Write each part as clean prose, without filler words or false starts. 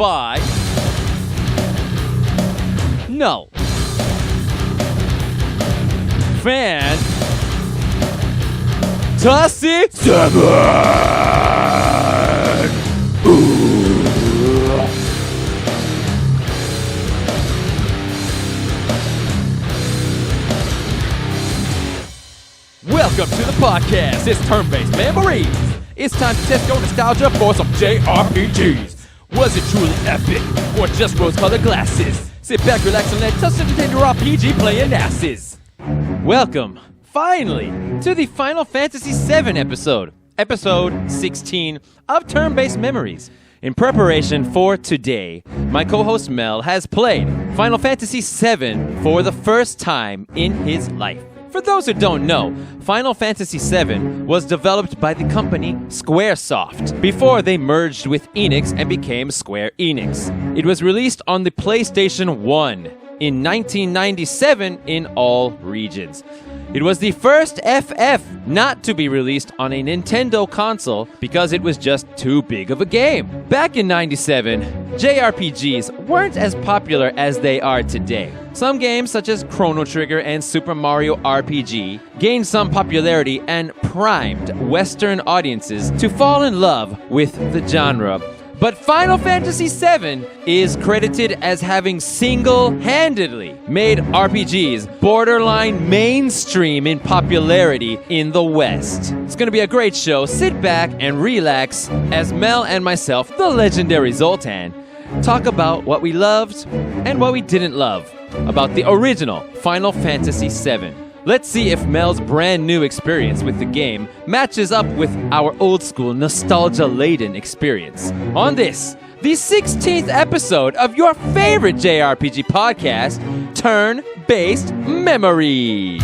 by... No. Fantastic 7! Welcome to the podcast. It's turn-based memories. It's time to test your nostalgia for some JRPGs. Was it truly epic or just rose-colored glasses? Sit back, relax, and let us entertain your RPG playing asses. Welcome, finally, to the Final Fantasy VII episode 16 of Turn-Based Memories. In preparation for today, my co-host Mel has played Final Fantasy VII for the first time in his life. For those who don't know, Final Fantasy VII was developed by the company Squaresoft before they merged with Enix and became Square Enix. It was released on the PlayStation 1 in 1997 in all regions. It was the first FF not to be released on a Nintendo console because it was just too big of a game. Back in 97, JRPGs weren't as popular as they are today. Some games such as Chrono Trigger and Super Mario RPG gained some popularity and primed Western audiences to fall in love with the genre. But Final Fantasy VII is credited as having single-handedly made RPGs borderline mainstream in popularity in the West. It's going to be a great show. Sit back and relax as Mel and myself, the legendary Zoltan, talk about what we loved and what we didn't love about the original Final Fantasy VII. Let's see if Mel's brand new experience with the game matches up with our old school nostalgia-laden experience. On this, the 16th episode of your favorite JRPG podcast, Turn-Based Memories.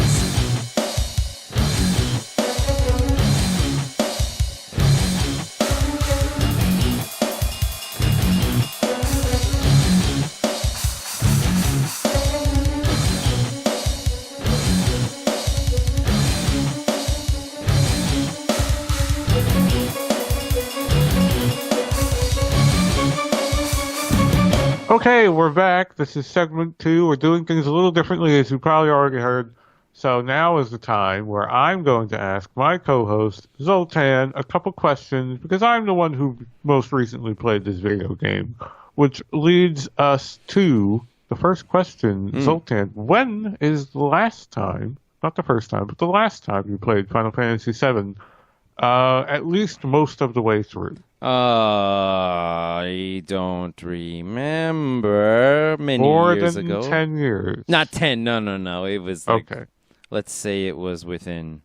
Okay, we're back. This is segment 2. We're doing things a little differently, as you probably already heard. So now is the time where I'm going to ask my co-host, Zoltan, a couple questions, because I'm the one who most recently played this video game, which leads us to the first question. Zoltan, when is the last time, not the first time, but the last time you played Final Fantasy VII, at least most of the way through? I don't remember. Many years ago. More than 10 years. Not 10, no. It was like, okay. Let's say it was within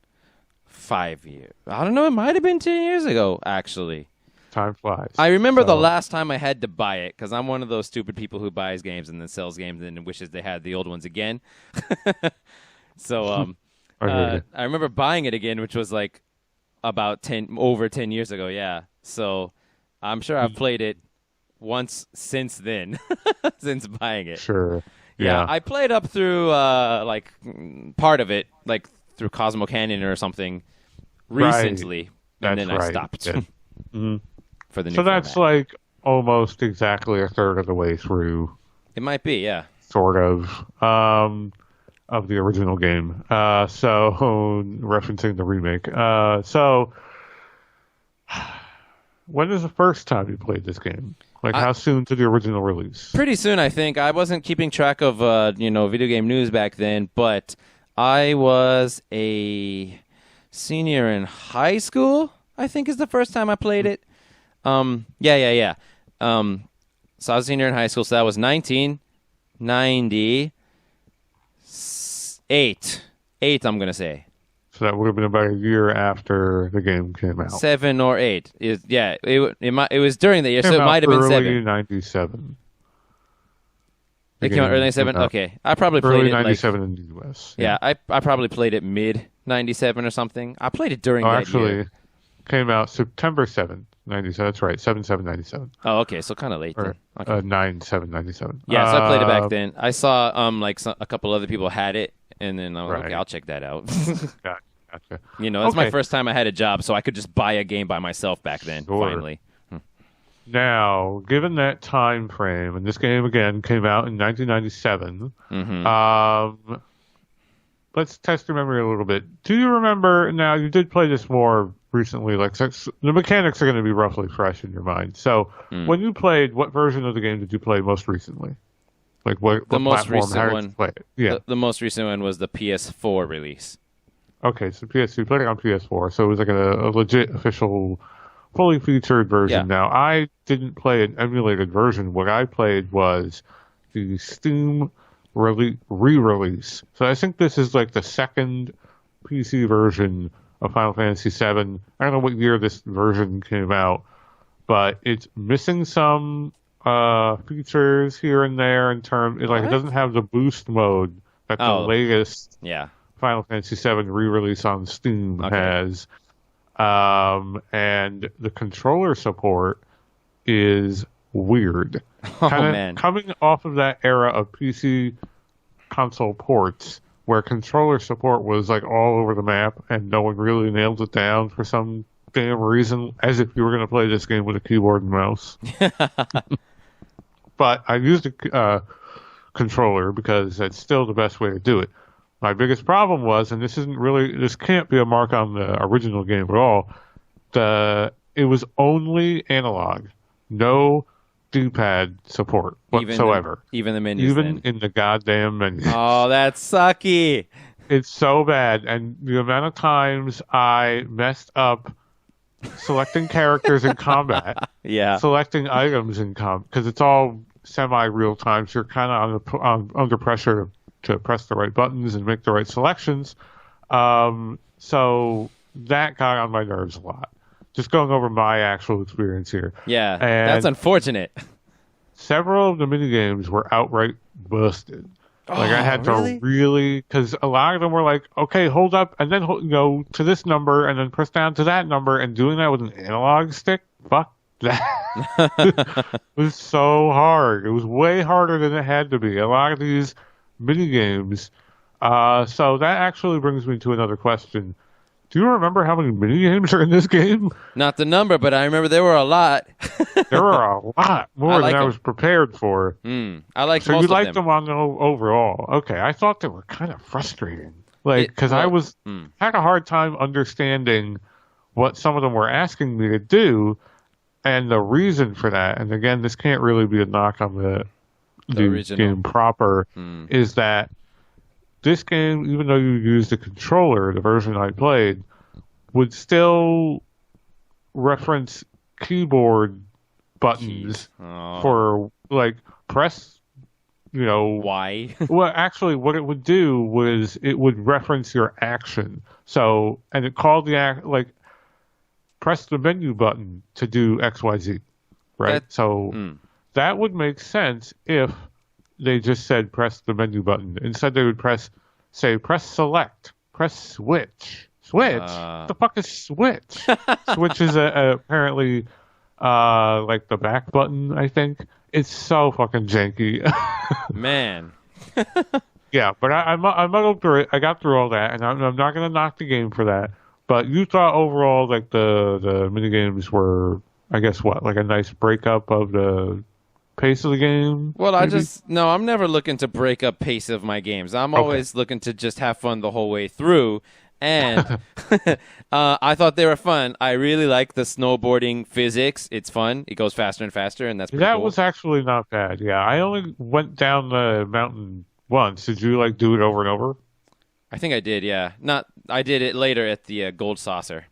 5 years. I don't know, it might have been 10 years ago, actually. Time flies. I remember the last time I had to buy it, because I'm one of those stupid people who buys games and then sells games and then wishes they had the old ones again. So, I remember buying it again, which was like about over 10 years ago, yeah. So I'm sure I've played it once since then, since buying it. Sure. Yeah. I played up through like part of it, like through Cosmo Canyon or something recently, and then I stopped for the new So that's format. like almost exactly a third of the way through. It might be, yeah. Sort of the original game. So referencing the remake. So when is the first time you played this game? Like, how soon to the original release? Pretty soon, I think. I wasn't keeping track of, video game news back then, but I was a senior in high school, I think is the first time I played it. Yeah. So I was a senior in high school, so that was 1998. 8, I'm going to say. So that would have been about a year after the game came out. 7 or 8. It was during the year, so it might have been 7. Early 97. It came out early 97? Okay. I probably played early it 97 in the U.S. Yeah, I probably played it mid 97 or something. I played it during that year. Actually, came out September 7th, 97. That's right, 7/7/97. Oh, okay, so kind of late then. Okay. 9/7/97. Yeah, so I played it back then. I saw a couple other people had it, and then I was like, okay, I'll check that out. Gotcha. That's my first time I had a job, so I could just buy a game by myself back then, finally. Now, given that time frame, and this game again came out in 1997, let's test your memory a little bit. Do you remember? Now, you did play this more recently. Like the mechanics are going to be roughly fresh in your mind. So, when you played, what version of the game did you play most recently? Like what most platform? recent How did one. you play it? Yeah. The most recent one was the PS4 release. Okay, so you played it on PS4, so it was like a legit official, fully featured version. Yeah. Now, I didn't play an emulated version. What I played was the Steam re-release. So I think this is like the second PC version of Final Fantasy VII. I don't know what year this version came out, but it's missing some features here and there in terms. It doesn't have the boost mode that the latest Final Fantasy VII re-release on Steam has. And the controller support is weird. Man. Coming off of that era of PC console ports where controller support was like all over the map and no one really nailed it down for some damn reason, as if you were going to play this game with a keyboard and mouse. But I used a controller because that's still the best way to do it. My biggest problem was, and this can't be a mark on the original game at all, it was only analog, no D-pad support whatsoever. Even the menus. Even in the goddamn menu. Oh, that's sucky. It's so bad, and the amount of times I messed up selecting characters in combat, selecting items in combat, because it's all semi-real time, so you're kind of under pressure to press the right buttons and make the right selections. So that got on my nerves a lot. Just going over my actual experience here. Yeah, and that's unfortunate. Several of the minigames were outright busted. Like I had to really, because a lot of them were like, okay, hold up, and then go to this number, and then press down to that number, and doing that with an analog stick, fuck that. It was so hard. It was way harder than it had to be. A lot of these minigames. So that actually brings me to another question. Do you remember how many minigames are in this game? Not the number, but I remember there were a lot. There were a lot more than I was prepared for. I liked most of them. So you liked them on the overall. Okay, I thought they were kind of frustrating. Like, because I had a hard time understanding what some of them were asking me to do and the reason for that. And again, this can't really be a knock on the game proper, is that this game, even though you used a controller, the version I played, would still reference keyboard buttons for, like, press, Y. Well, actually, what it would do was it would reference your action. So, and it called press the menu button to do XYZ, right? That would make sense if they just said press the menu button. Instead, they would press select, press switch. Switch? What the fuck is switch? Switch is apparently like the back button, I think. It's so fucking janky. Man. Yeah, but I muddled through it. I got through all that, and I'm not going to knock the game for that. But you thought overall, like, the minigames were, I guess, like a nice breakup of the pace of the game? Well, I'm never looking to break up pace of my games. I'm always looking to just have fun the whole way through. And I thought they were fun. I really like the snowboarding physics. It's fun. It goes faster and faster, and that's pretty cool. That was actually not bad. Yeah, I only went down the mountain once. Did you do it over and over? I think I did. Yeah, I did it later at the Gold Saucer.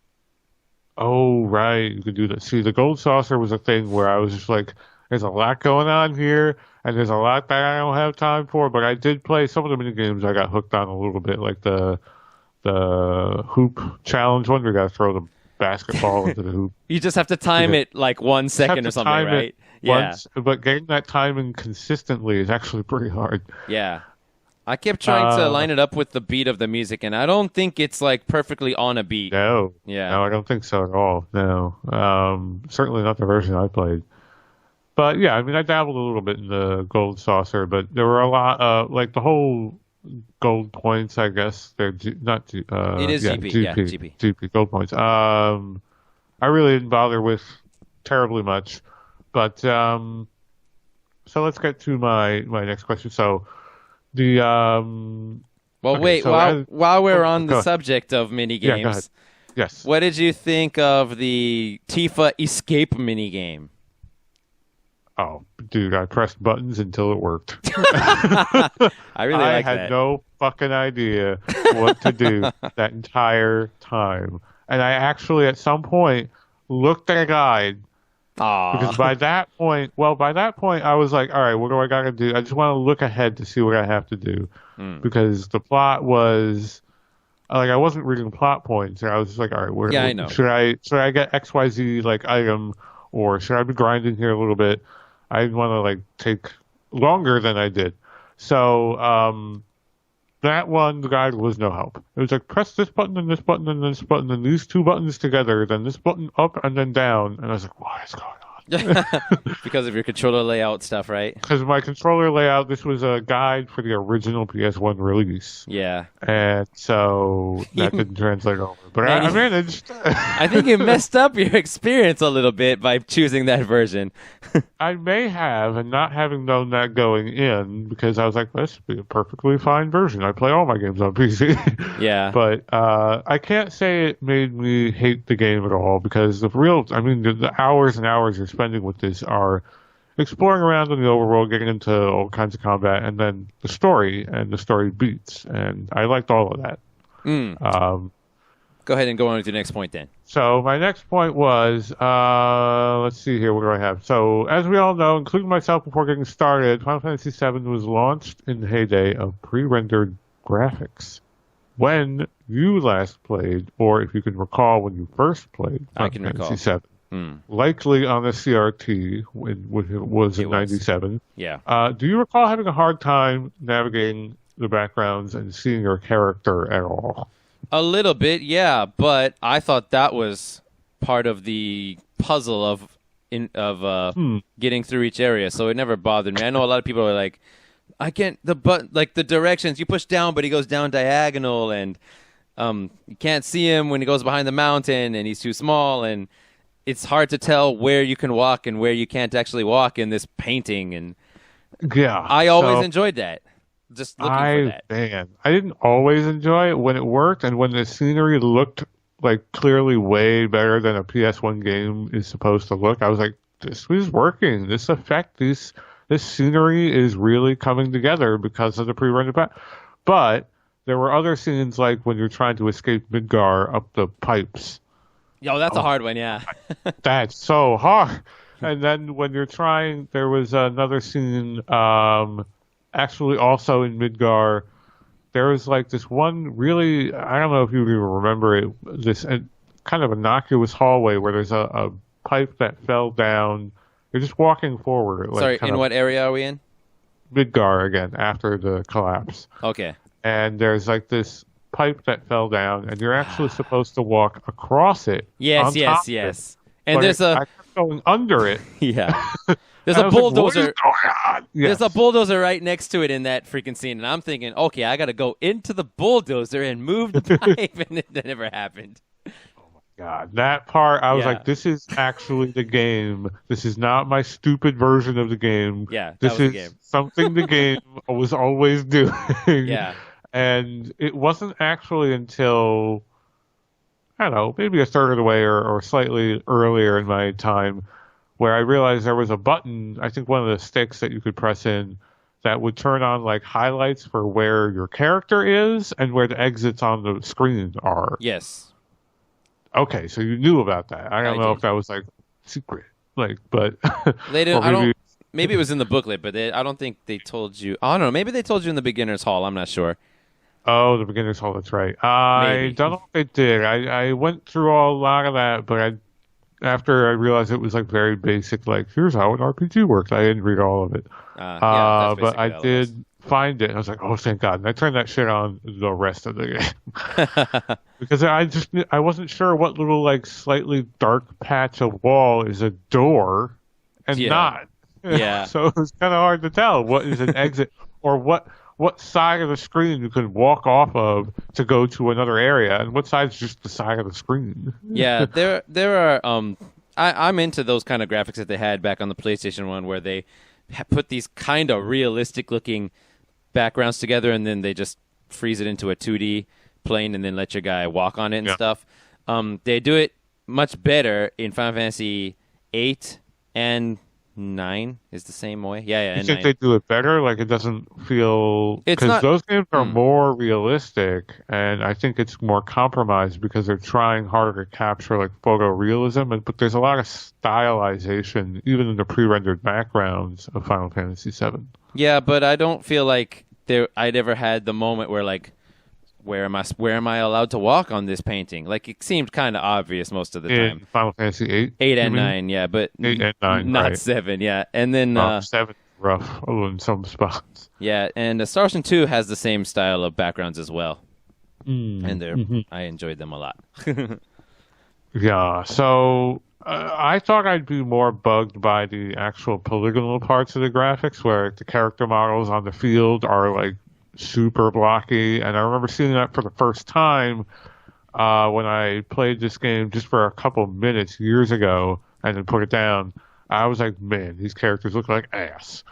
Oh right, you could do that. See, the Gold Saucer was a thing where I was just like, there's a lot going on here, and there's a lot that I don't have time for. But I did play some of the mini games. I got hooked on a little bit, like the hoop challenge one. We got to throw the basketball into the hoop. You just have to time it like 1 second or something, right? Once, but getting that timing consistently is actually pretty hard. Yeah. I kept trying to line it up with the beat of the music, and I don't think it's like perfectly on a beat. No. Yeah. No, I don't think so at all. No. Certainly not the version I played. But yeah, I mean, I dabbled a little bit in the Gold Saucer, but there were a lot, like the whole gold points, I guess. They're not it is GP. Yeah, GP. GP, gold points. I really didn't bother with terribly much. But so let's get to my next question. So the Well, okay, wait. so While we're on go the ahead. subject of mini Yeah, go ahead. games, Yes. what did you think of the Tifa escape mini game? Oh, dude, I pressed buttons until it worked. I really I like had that. no fucking idea what to do that entire time. And I actually, at some point, looked at a guide because Aw. by that point, I was like, all right, what do I got to do? I just want to look ahead to see what I have to do Hmm. because the plot was like I wasn't reading plot points. I was just like, all right, Yeah, I know. should I get XYZ like item or should I be grinding here a little bit? I didn't want to like take longer than I did. So that one, the guide was no help. It was like press this button and this button and this button and these two buttons together, then this button up and then down. And I was like, what is going on? Because of your controller layout stuff, right? Because my controller layout, this was a guide for the original PS1 release. Yeah. And so that didn't translate over. But Man, I managed. I think you messed up your experience a little bit by choosing that version. I may have, and not having known that going in, because I was like, this would be a perfectly fine version. I play all my games on PC. Yeah. But I can't say it made me hate the game at all, because the hours and hours you're spending with this are exploring around in the overworld, getting into all kinds of combat, and then the story and the story beats. And I liked all of that. Go ahead and go on with your next point then. So my next point was, let's see here, what do I have? So as we all know, including myself before getting started, Final Fantasy VII was launched in the heyday of pre-rendered graphics. When you last played, or if you can recall when you first played Final Fantasy VII, likely on the CRT, which was in 97. Yeah. Do you recall having a hard time navigating the backgrounds and seeing your character at all? A little bit, yeah, but I thought that was part of the puzzle of getting through each area, so it never bothered me. I know a lot of people are like, I can't the directions you push down, but he goes down diagonal, and you can't see him when he goes behind the mountain, and he's too small, and it's hard to tell where you can walk and where you can't actually walk in this painting. And yeah, I always enjoyed that. Just looking for that. Man, I didn't always enjoy it when it worked and when the scenery looked like clearly way better than a PS1 game is supposed to look. I was like, this is working. This scenery is really coming together because of the pre-rendered But there were other scenes like when you're trying to escape Midgar up the pipes. Yo, that's a hard one, yeah. That's so hard. And then when you're trying, there was another scene, actually also in Midgar, there was like this one really, I don't know if you even remember it, this kind of innocuous hallway where there's a pipe that fell down. You're just walking forward. Sorry, in what area are we in? Midgar again, after the collapse. Okay. And there's like this pipe that fell down, and you're actually supposed to walk across it. Yes. And there's I kept going under it. Yeah. There's a bulldozer. Like, what is going on? Yes. There's a bulldozer right next to it in that freaking scene, and I'm thinking, okay, I got to go into the bulldozer and move the pipe, and that never happened. God, that part, I was Yeah. like, this is actually the game. This is not my stupid version of the game. Yeah, that this was is the game. something the game was always doing. Yeah. And it wasn't actually until, I don't know, maybe a third of the way or slightly earlier in my time where I realized there was a button, I think one of the sticks that you could press in that would turn on like highlights for where your character is and where the exits on the screen are. Yes. Okay, so you knew about that. I don't know did. if that was like secret, like, but Later, or maybe- maybe it was in the booklet, but I don't think they told you. I don't know. Maybe they told you in the beginner's hall. I'm not sure. Oh, the beginner's hall. That's right. I Maybe. don't know if they did. I went through a lot of that, but after I realized it was like very basic, like here's how an RPG works. I didn't read all of it. Yeah, that's but I basically all it was. did find it. And I was like, oh, thank God. And I turned that shit on the rest of the game. Because I wasn't sure what little like slightly dark patch of wall is a door and Yeah. not. Yeah. So it was kind of hard to tell what is an exit or what side of the screen you could walk off of to go to another area and what side's just the side of the screen. Yeah, there are I'm into those kind of graphics that they had back on the PlayStation 1 where they put these kind of realistic looking backgrounds together and then they just freeze it into a 2D plane and then let your guy walk on it and stuff. They do it much better in Final Fantasy 8 and 9 is the same way. Yeah. You think 9. They do it better? Like, it doesn't feel... Because those games are more realistic, and I think it's more compromised because they're trying harder to capture, like, photorealism, but there's a lot of stylization, even in the pre-rendered backgrounds of Final Fantasy VII. Yeah, but I don't feel like I'd ever had the moment where, like, where am I allowed to walk on this painting? Like, it seemed kind of obvious most of the time. Final Fantasy 8? 8 and 9, yeah, but 8 and 9, not right. 7, yeah. And then 7 rough in some spots. Yeah, and Star Ocean 2 has the same style of backgrounds as well. And I enjoyed them a lot. Yeah, so I thought I'd be more bugged by the actual polygonal parts of the graphics where the character models on the field are like super blocky, and I remember seeing that for the first time when I played this game just for a couple minutes years ago and then put it down. I was like, man, these characters look like ass.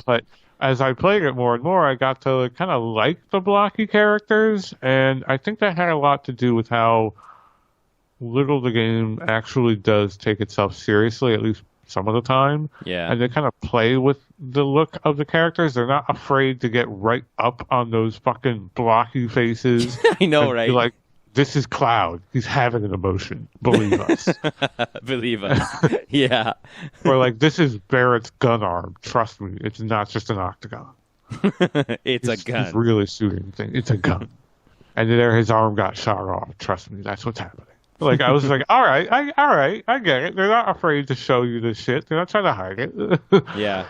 But as I played it more and more, I got to kind of like the blocky characters, and I think that had a lot to do with how little the game actually does take itself seriously, at least some of the time. Yeah. And they kind of play with the look of the characters. They're not afraid to get right up on those fucking blocky faces. I know, right? Like, this is Cloud. He's having an emotion. Believe us. Believe us. Yeah. Or like, this is Barrett's gun arm. Trust me. It's not just an octagon. It's a gun. He's really shooting things. It's a gun. And then his arm got shot off. Trust me. That's what's happening. Like, I was like, all right, I get it. They're not afraid to show you this shit. They're not trying to hide it. Yeah.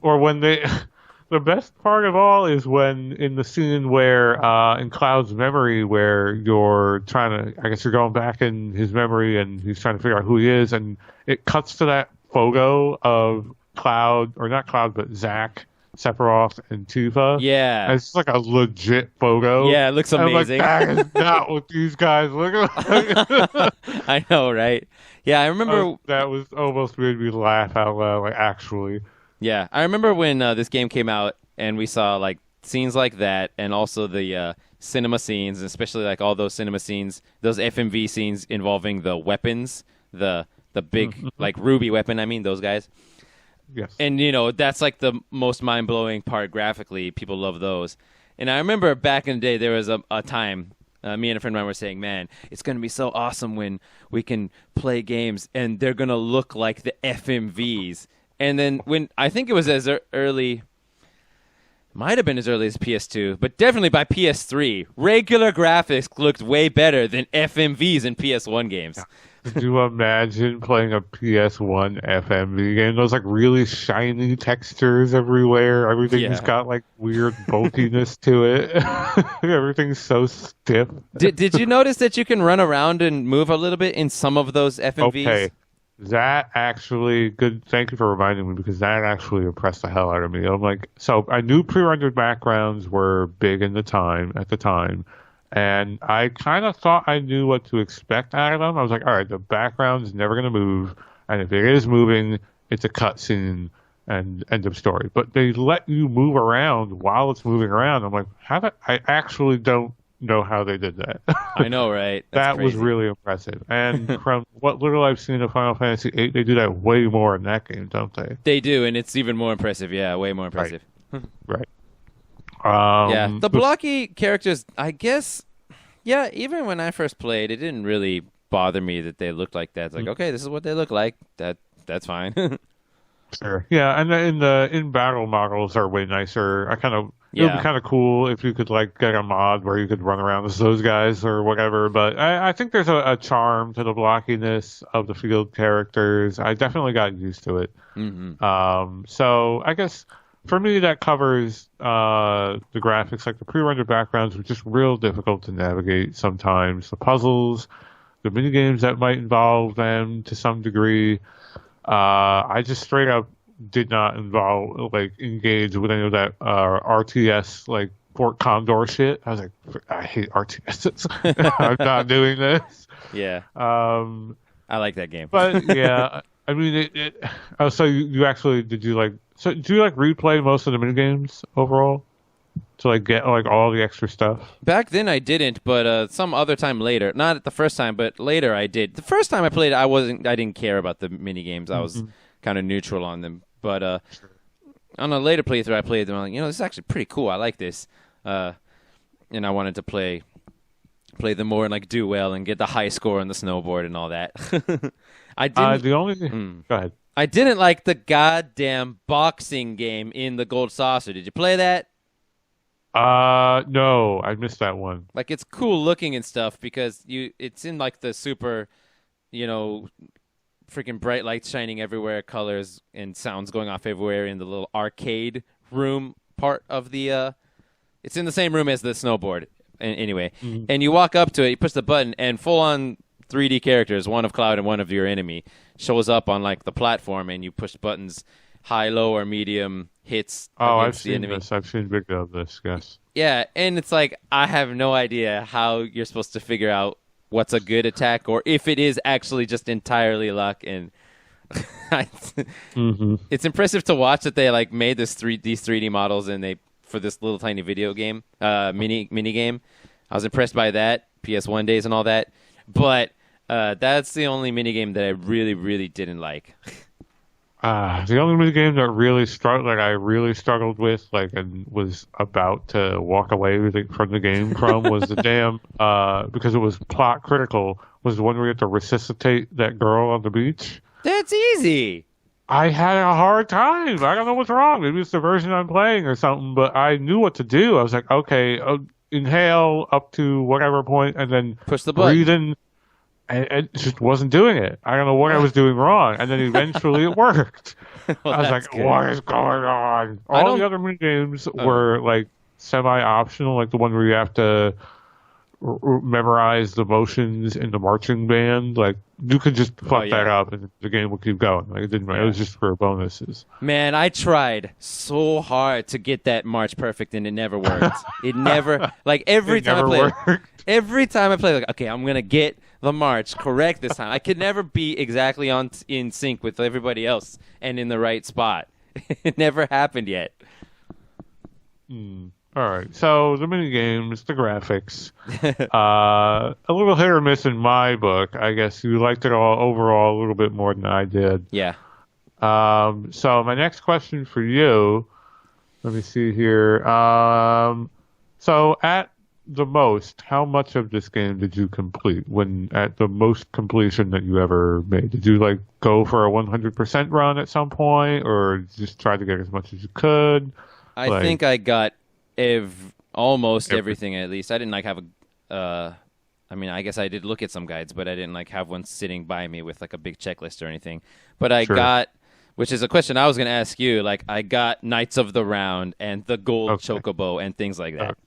Or when the best part of all is when in the scene where, in Cloud's memory, where you're trying to, I guess you're going back in his memory and he's trying to figure out who he is, and it cuts to that photo of Cloud, or not Cloud, but Zack, Sephiroth, and Tifa. Yeah. And it's like a legit photo. Yeah, it looks amazing. Like, that is not what these guys look like. I know, right? Yeah, I remember... that was almost made me laugh out loud, like, actually. Yeah, I remember when this game came out and we saw, like, scenes like that and also the cinema scenes, especially, like, all those cinema scenes, those FMV scenes involving the weapons, the big, like, ruby weapon, I mean, those guys. Yes. And, you know, that's like the most mind-blowing part graphically. People love those. And I remember back in the day, there was a time, me and a friend of mine were saying, man, it's going to be so awesome when we can play games and they're going to look like the FMVs. And then when, I think it was as early, might have been as early as PS2, but definitely by PS3, regular graphics looked way better than FMVs in PS1 games. Yeah. Could you imagine playing a PS1 FMV game? Those like really shiny textures everywhere. Everything's got like weird bulkiness to it. Everything's so stiff. Did you notice that you can run around and move a little bit in some of those FMVs? Okay. That actually, good. Thank you for reminding me, because that actually impressed the hell out of me. I'm like, so I knew pre-rendered backgrounds were big at the time. And I kind of thought I knew what to expect out of them. I was like, all right, the background's never going to move. And if it is moving, it's a cutscene and end of story. But they let you move around while it's moving around. I'm like, I actually don't know how they did that. I know, right? That was really impressive. And from what little I've seen of Final Fantasy VIII, they do that way more in that game, don't they? They do, and it's even more impressive. Yeah, way more impressive. Right. Yeah, the blocky characters, I guess, yeah, even when I first played, it didn't really bother me that they looked like that. It's like, okay, this is what they look like. That's fine. Sure. Yeah, and the in-battle models are way nicer. It would be kind of cool if you could like get a mod where you could run around as those guys or whatever. But I think there's a charm to the blockiness of the field characters. I definitely got used to it. Mm-hmm. So I guess for me that covers the graphics. Like the pre-rendered backgrounds were just real difficult to navigate sometimes. The puzzles, the mini games that might involve them to some degree. I just straight up did not engage with any of that RTS like Fort Condor shit. I was like, I hate RTS. I'm not doing this. Yeah. I like that game. But yeah, I mean, oh, so you actually did you like? So do you like replay most of the minigames overall to like get like all the extra stuff? Back then I didn't, but some other time later, not at the first time, but later I did. The first time I played, I didn't care about the mini games. I was kind of neutral on them. But on a later playthrough, I played them. I'm like, this is actually pretty cool. I like this, and I wanted to play them more and like do well and get the high score on the snowboard and all that. I didn't. Go ahead. I didn't like the goddamn boxing game in the Gold Saucer. Did you play that? No, I missed that one. Like, it's cool looking and stuff because it's in like the super, freaking bright lights shining everywhere, colors and sounds going off everywhere in the little arcade room part of the. It's in the same room as the snowboard. Anyway, and you walk up to it, you push the button, and full on 3D characters, one of Cloud and one of your enemy, shows up on like the platform, and you push buttons, high, low, or medium hits. Oh, I've seen this. I've seen video of this. Yes. Yeah, and it's like I have no idea how you're supposed to figure out what's a good attack or if it is actually just entirely luck. And it's impressive to watch that they like made these 3D models and for this little tiny video game, mini game. I was impressed by that, PS1 days and all that. But that's the only mini game that I really, really didn't like. The only mini game that I really struggled with, and was about to walk away from the game from was the damn because it was plot critical. Was the one where you have to resuscitate that girl on the beach. That's easy. I had a hard time. I don't know what's wrong. Maybe it's the version I'm playing or something, but I knew what to do. I was like, okay, inhale up to whatever point, and then push the button. Breathe in, and it just wasn't doing it. I don't know what I was doing wrong, and then eventually it worked. Well, I was like, good. what is going on? All the other mini games were like semi-optional, like the one where you have to memorize the motions in the marching band. Like you could just fuck that up and the game would keep going. Like it didn't matter. It was just for bonuses. Man, I tried so hard to get that march perfect and it never worked. It never every time I play like, okay, I'm gonna get the march correct this time. I could never be exactly in sync with everybody else and in the right spot. It never happened yet. All right, so the mini games, the graphics, a little hit or miss in my book. I guess you liked it all overall a little bit more than I did. Yeah. So my next question for you, let me see here. So at the most, how much of this game did you complete? At the most completion that you ever made, did you go for a 100% run at some point, or just try to get as much as you could? I think I got almost everything at least. I didn't have a. I guess I did look at some guides, but I didn't have one sitting by me with a big checklist or anything. But I got, which is a question I was going to ask you. I got Knights of the Round and the Gold Chocobo and things like that.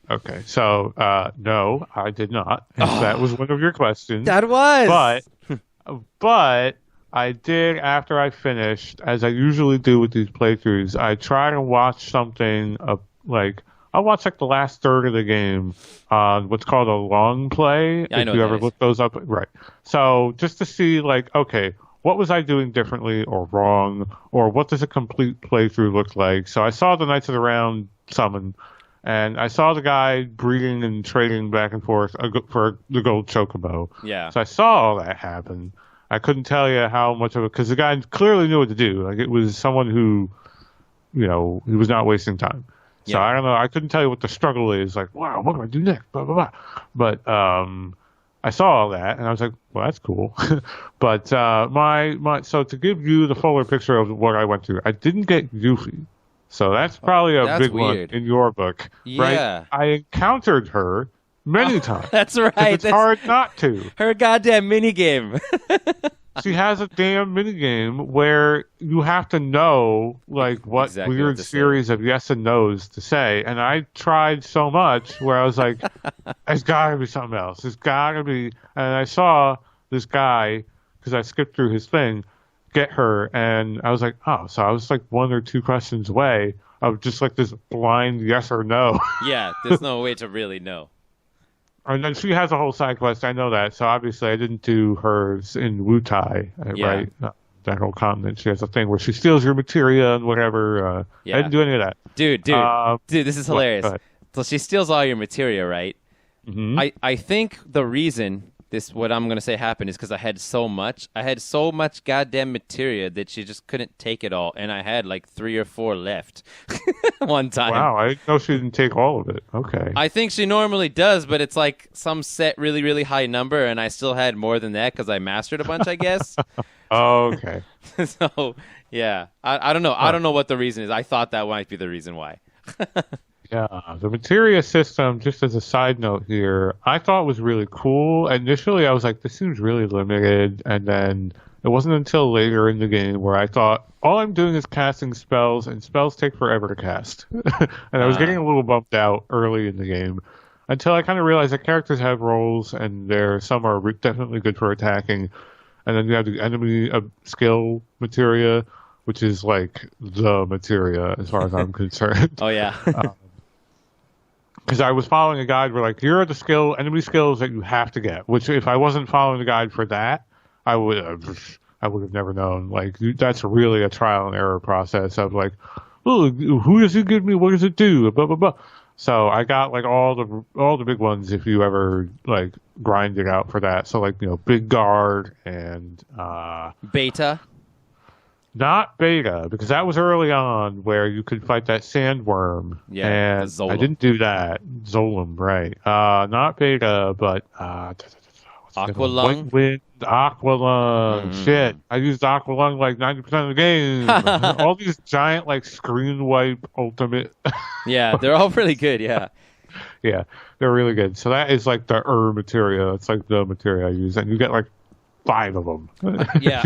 Okay, so no, I did not. That was one of your questions. That was. But I did, after I finished, as I usually do with these playthroughs, I try to watch something I'll watch the last third of the game on what's called a long play. Yeah, if you ever look those up. Right. So just to see okay, what was I doing differently or wrong, or what does a complete playthrough look like? So I saw the Knights of the Round summon, and I saw the guy breeding and trading back and forth for the Gold Chocobo. Yeah. So I saw all that happen. I couldn't tell you how much of it, because the guy clearly knew what to do. It was someone who, he was not wasting time. So I don't know. I couldn't tell you what the struggle is. Wow, what do I do next? Blah, blah, blah. But I saw all that, and I was like, well, that's cool. But so to give you the fuller picture of what I went through, I didn't get Yuffie. So that's probably a big weird one in your book. Yeah. Right? I encountered her many times. That's right. It's hard not to. Her goddamn minigame. She has a damn minigame where you have to know what exactly weird series of yes and no's to say. And I tried so much where I was like, there's got to be something else. There's got to be. And I saw this guy, because I skipped through his thing, get her. And I was like, oh, so I was one or two questions away of just this blind yes or no. Yeah, there's no way to really know. And then she has a whole side quest. I know that. So obviously, I didn't do hers in Wutai, Yeah. right? That whole continent. She has a thing where she steals your materia and whatever. I Yeah. didn't do any of that. Dude, this is What? hilarious. Go ahead. So she steals all your materia, right? Hmm. I think the reason what I'm gonna say happened is because I had so much goddamn materia that she just couldn't take it all, and I had like 3 or 4 left one time. Wow, I didn't know she didn't take all of it. Okay. I think she normally does, but it's like some set really, really high number, and I still had more than that because I mastered a bunch, I guess. Okay. So, yeah. I don't know. I don't know what the reason is. I thought that might be the reason why. Yeah, the materia system, just as a side note here, I thought was really cool. Initially, I was like, this seems really limited. And then it wasn't until later in the game where I thought, all I'm doing is casting spells, and spells take forever to cast. And I was getting a little bumped out early in the game until I kind of realized that characters have roles, and some are definitely good for attacking. And then you have the enemy skill materia, which is like the materia as far as I'm concerned. Oh, yeah. Because I was following a guide where, like, here are the enemy skills that you have to get. Which, if I wasn't following the guide for that, I would have never known. Like, that's really a trial and error process of like, oh, who does it give me? What does it do? Blah blah blah. So I got like all the big ones if you ever like grind it out for that. So like Big Guard and Beta. Not Beta, because that was early on where you could fight that sandworm. Yeah, and Zoltan. I didn't do that. Zoltan, right. Not Beta, but Aqualung? White Wind, Aqualung. Shit. I used Aqualung like 90% of the game. All these giant like screen wipe ultimate. Yeah, they're all really good, yeah. Yeah, they're really good. So that is like the materia. It's like the materia I use. And you get like 5 of them. Yeah,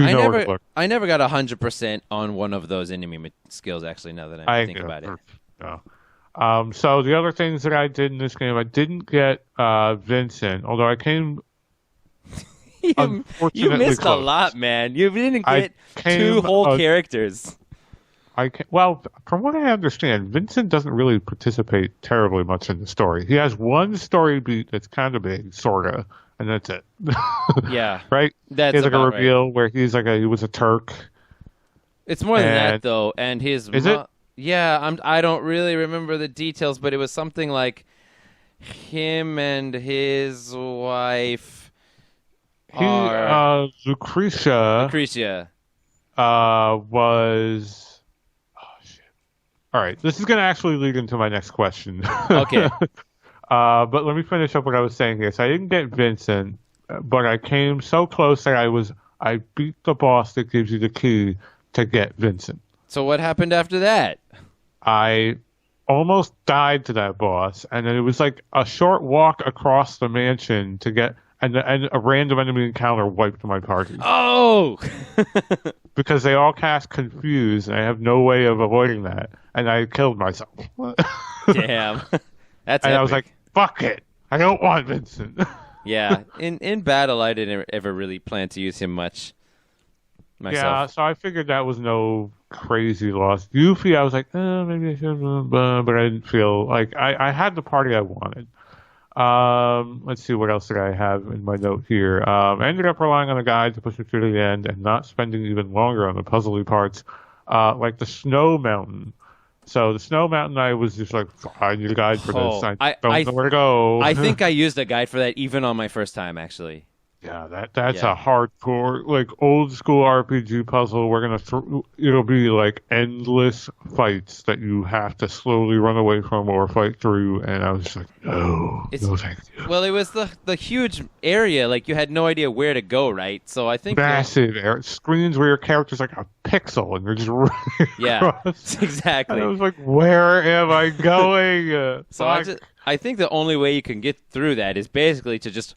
I never got 100% on one of those enemy skills, actually, now that I think about it. No. So the other things that I did in this game, I didn't get Vincent, although I came you missed close. a lot, man. You didn't get 2 whole characters. Well, from what I understand, Vincent doesn't really participate terribly much in the story. He has one story beat that's kind of big, sorta, and that's it. Yeah, right. That's he has like a reveal right. where he was a Turk. It's more than that though, and his it? Yeah, I don't really remember the details, but it was something like him and his wife. Lucretia was. All right, this is going to actually lead into my next question. Okay. But let me finish up what I was saying here. So I didn't get Vincent, but I came so close that I beat the boss that gives you the key to get Vincent. So what happened after that? I almost died to that boss, and then it was like a short walk across the mansion to get, and a random enemy encounter wiped my party. Oh! Because they all cast Confuse, and I have no way of avoiding that. And I killed myself. Damn. That's and epic. I was like, fuck it. I don't want Vincent. Yeah. In battle, I didn't ever really plan to use him much myself. Yeah, so I figured that was no crazy loss. Yuffie, I was like, maybe I should, but I didn't feel like I had the party I wanted. Let's see, what else did I have in my note here? I ended up relying on a guide to push me through to the end and not spending even longer on the puzzly parts, like the Snow Mountain. So the Snow Mountain, I was just like, I need a guide for this. I don't know where to go. I think I used a guide for that even on my first time, actually. Yeah, that's a hardcore, like old school RPG puzzle. We're gonna it'll be like endless fights that you have to slowly run away from or fight through. And I was just like, no, thank you. Well, it was the huge area, like you had no idea where to go, right? So I think massive screens where your character's like a pixel and you're just running across. Exactly. And I was like, where am I going? I think the only way you can get through that is basically to just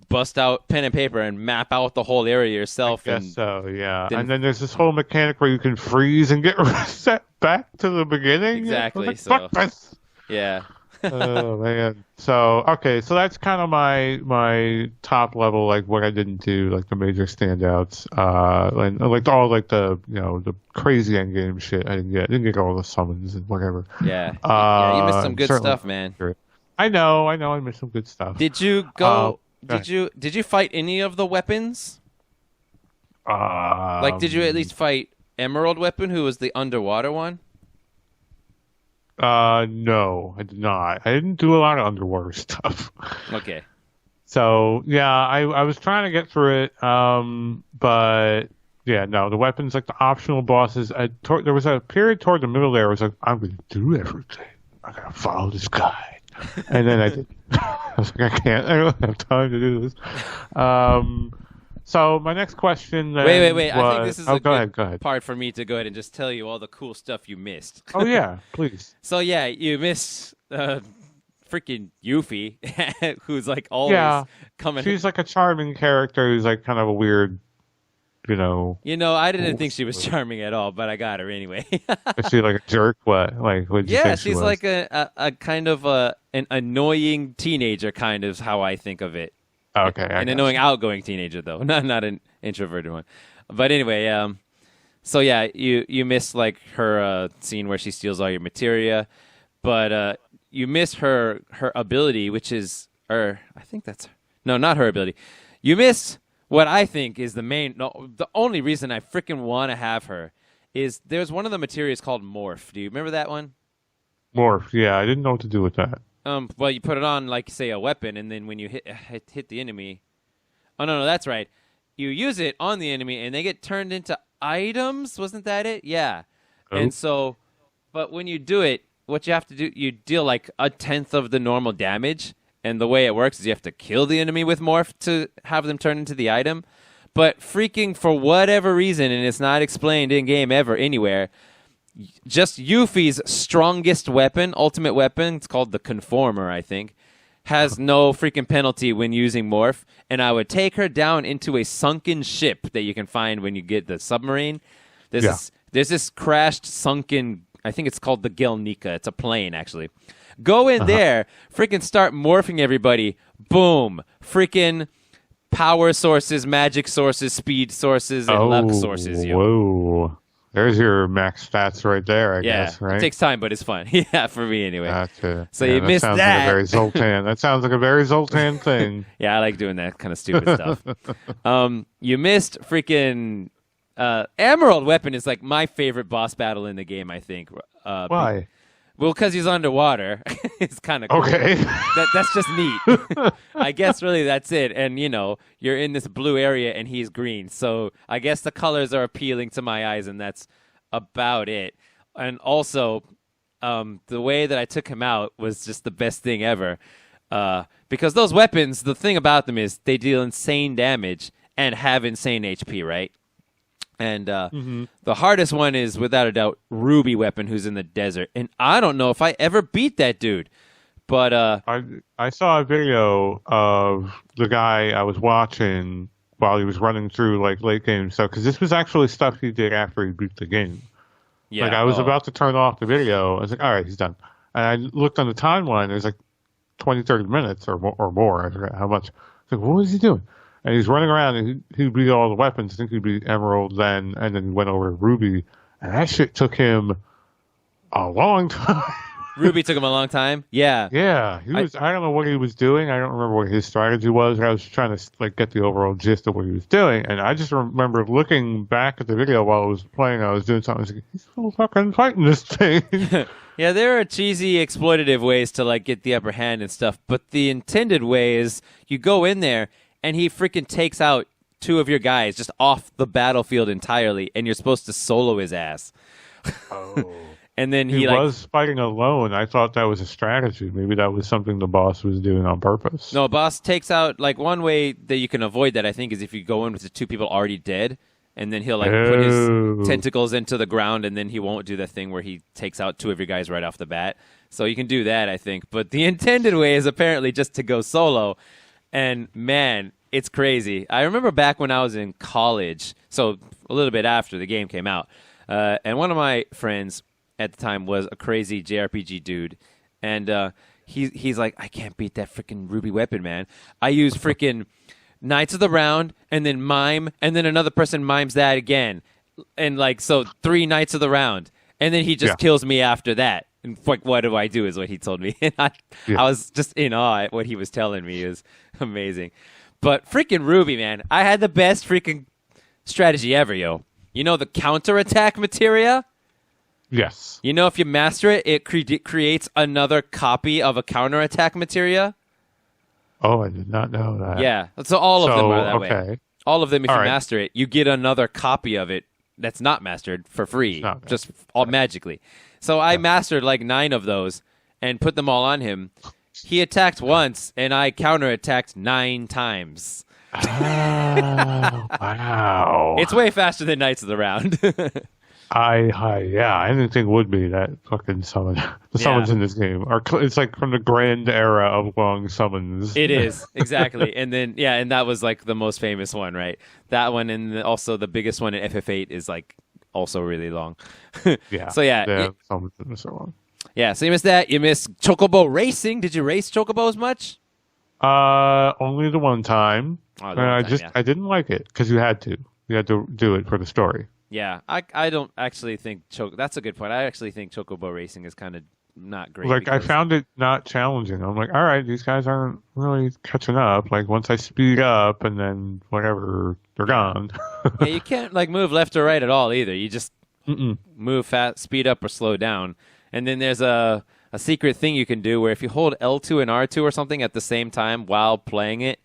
bust out pen and paper and map out the whole area yourself. I guess so, yeah. And then there's this whole mechanic where you can freeze and get reset back to the beginning. Exactly. Like, so fuck this. Yeah. Oh man. So okay, so that's kind of my top level, like what I didn't do, like the major standouts, and like all like the the crazy end game shit I didn't get all the summons and whatever. Yeah. You missed some good certainly stuff, man. I know, I missed some good stuff. Did you go? Did you fight any of the weapons? Like, did you at least fight Emerald Weapon, who was the underwater one? No, I did not. I didn't do a lot of underwater stuff. Okay. So yeah, I was trying to get through it, but yeah, no, the weapons, like the optional bosses. There was a period toward the middle there. I was like, I'm going to do everything. I gotta follow this guide, and then I did. I was like, I don't have time to do this. So my next question. Wait. Was, I think this is a good go ahead. part for me to go ahead and just tell you all the cool stuff you missed. Oh yeah, please. So yeah, you missed freaking Yuffie, who's like always coming. She's like a charming character who's like kind of a weird, I didn't think she was charming at all, but I got her anyway. Is she like a jerk? What? Like, what? Yeah, she's like a kind of an annoying teenager, kind of how I think of it. Okay, an annoying, outgoing teenager though, not an introverted one. But anyway, so yeah, you missed like her scene where she steals all your materia, but you missed her ability, which is, I think that's not her ability. You missed what I think is the only reason I freaking want to have her is there's one of the materials called Morph. Do you remember that one? Morph, yeah, I didn't know what to do with that. Well, you put it on, like, say, a weapon, and then when you hit the enemy... Oh, no, that's right. You use it on the enemy, and they get turned into items? Wasn't that it? Yeah. Oh. And so... But when you do it, what you have to do, you deal, like, 1/10 of the normal damage, and the way it works is you have to kill the enemy with Morph to have them turn into the item. But freaking, for whatever reason, and it's not explained in-game ever, anywhere... Just Yuffie's strongest weapon, ultimate weapon, it's called the Conformer, I think, has no freaking penalty when using Morph, and I would take her down into a sunken ship that you can find when you get the submarine. There's this crashed, sunken, I think it's called the Gelnica. It's a plane, actually. Go in there, freaking start morphing everybody. Boom. Freaking power sources, magic sources, speed sources, and luck sources. Whoa. There's your max stats right there, I guess, right? It takes time, but it's fun. Yeah, for me anyway. Gotcha. So you missed that. that. Like a very Zoltan. That sounds like a very Zoltan thing. Yeah, I like doing that kind of stupid stuff. You missed freaking Emerald Weapon is like my favorite boss battle in the game, I think. Why? Well, because he's underwater. It's kind of cool. Okay. That's just neat. I guess really that's it. And, you're in this blue area and he's green. So I guess the colors are appealing to my eyes, and that's about it. And also, the way that I took him out was just the best thing ever. Because those weapons, the thing about them is they deal insane damage and have insane HP, right? And the hardest one is, without a doubt, Ruby Weapon, who's in the desert. And I don't know if I ever beat that dude. But I saw a video of the guy I was watching while he was running through like late game stuff, because this was actually stuff he did after he beat the game. Yeah, like I was about to turn off the video. I was like, all right, he's done. And I looked on the timeline. It was like 20, 30 minutes or more. I forgot how much. I was like, what was he doing? And he's running around, and he beat all the weapons. I think he beat Emerald then, and then he went over to Ruby. And that shit took him a long time. Ruby took him a long time? Yeah. Yeah. I don't know what he was doing. I don't remember what his strategy was. I was trying to get the overall gist of what he was doing. And I just remember looking back at the video while I was playing. I was doing something. I was like, he's still fucking fighting this thing. Yeah, there are cheesy, exploitative ways to get the upper hand and stuff. But the intended way is you go in there, and he freaking takes out 2 of your guys just off the battlefield entirely, and you're supposed to solo his ass. Oh. And then he was fighting alone. I thought that was a strategy. Maybe that was something the boss was doing on purpose. No, boss takes out, one way that you can avoid that, I think, is if you go in with the 2 people already dead, and then he'll put his tentacles into the ground, and then he won't do the thing where he takes out 2 of your guys right off the bat. So you can do that, I think. But the intended way is apparently just to go solo. And, man, it's crazy. I remember back when I was in college, so a little bit after the game came out, and one of my friends at the time was a crazy JRPG dude, and he's like, I can't beat that freaking Ruby Weapon, man. I use freaking Knights of the Round, and then Mime, and then another person mimes that again, and so 3 Knights of the Round, and then he just kills me after that. And like, what do I do is what he told me. And I was just in awe at what he was telling me. It was amazing. But freaking Ruby, man, I had the best freaking strategy ever, yo. You know the counterattack materia? Yes. You know if you master it, it creates another copy of a counterattack materia? Oh, I did not know that. Yeah. So all of them are that way. All of them, if you master it, you get another copy of it that's not mastered for free, just all magically. So I mastered like 9 of those and put them all on him. He attacked once, and I counterattacked 9 times. Oh, wow. It's way faster than Knights of the Round. I didn't think it would be that fucking summon. The summons in this game it's like from the grand era of long summons. It is, exactly. And then, and that was like the most famous one, right? That one, and also the biggest one in FF8 is like also really long. Yeah. So summons in this are long. Yeah, so you missed that. You missed Chocobo Racing. Did you race Chocobos much? Only the one time. I didn't like it because you had to. You had to do it for the story. Yeah, I don't actually think that's a good point. I actually think Chocobo Racing is kind of not great. Like, I found it not challenging. I'm like, all right, these guys aren't really catching up. Like, once I speed up and then whatever, they're gone. Yeah, you can't like move left or right at all either. You just move fast, speed up or slow down. And then there's a secret thing you can do where if you hold L2 and R2 or something at the same time while playing it,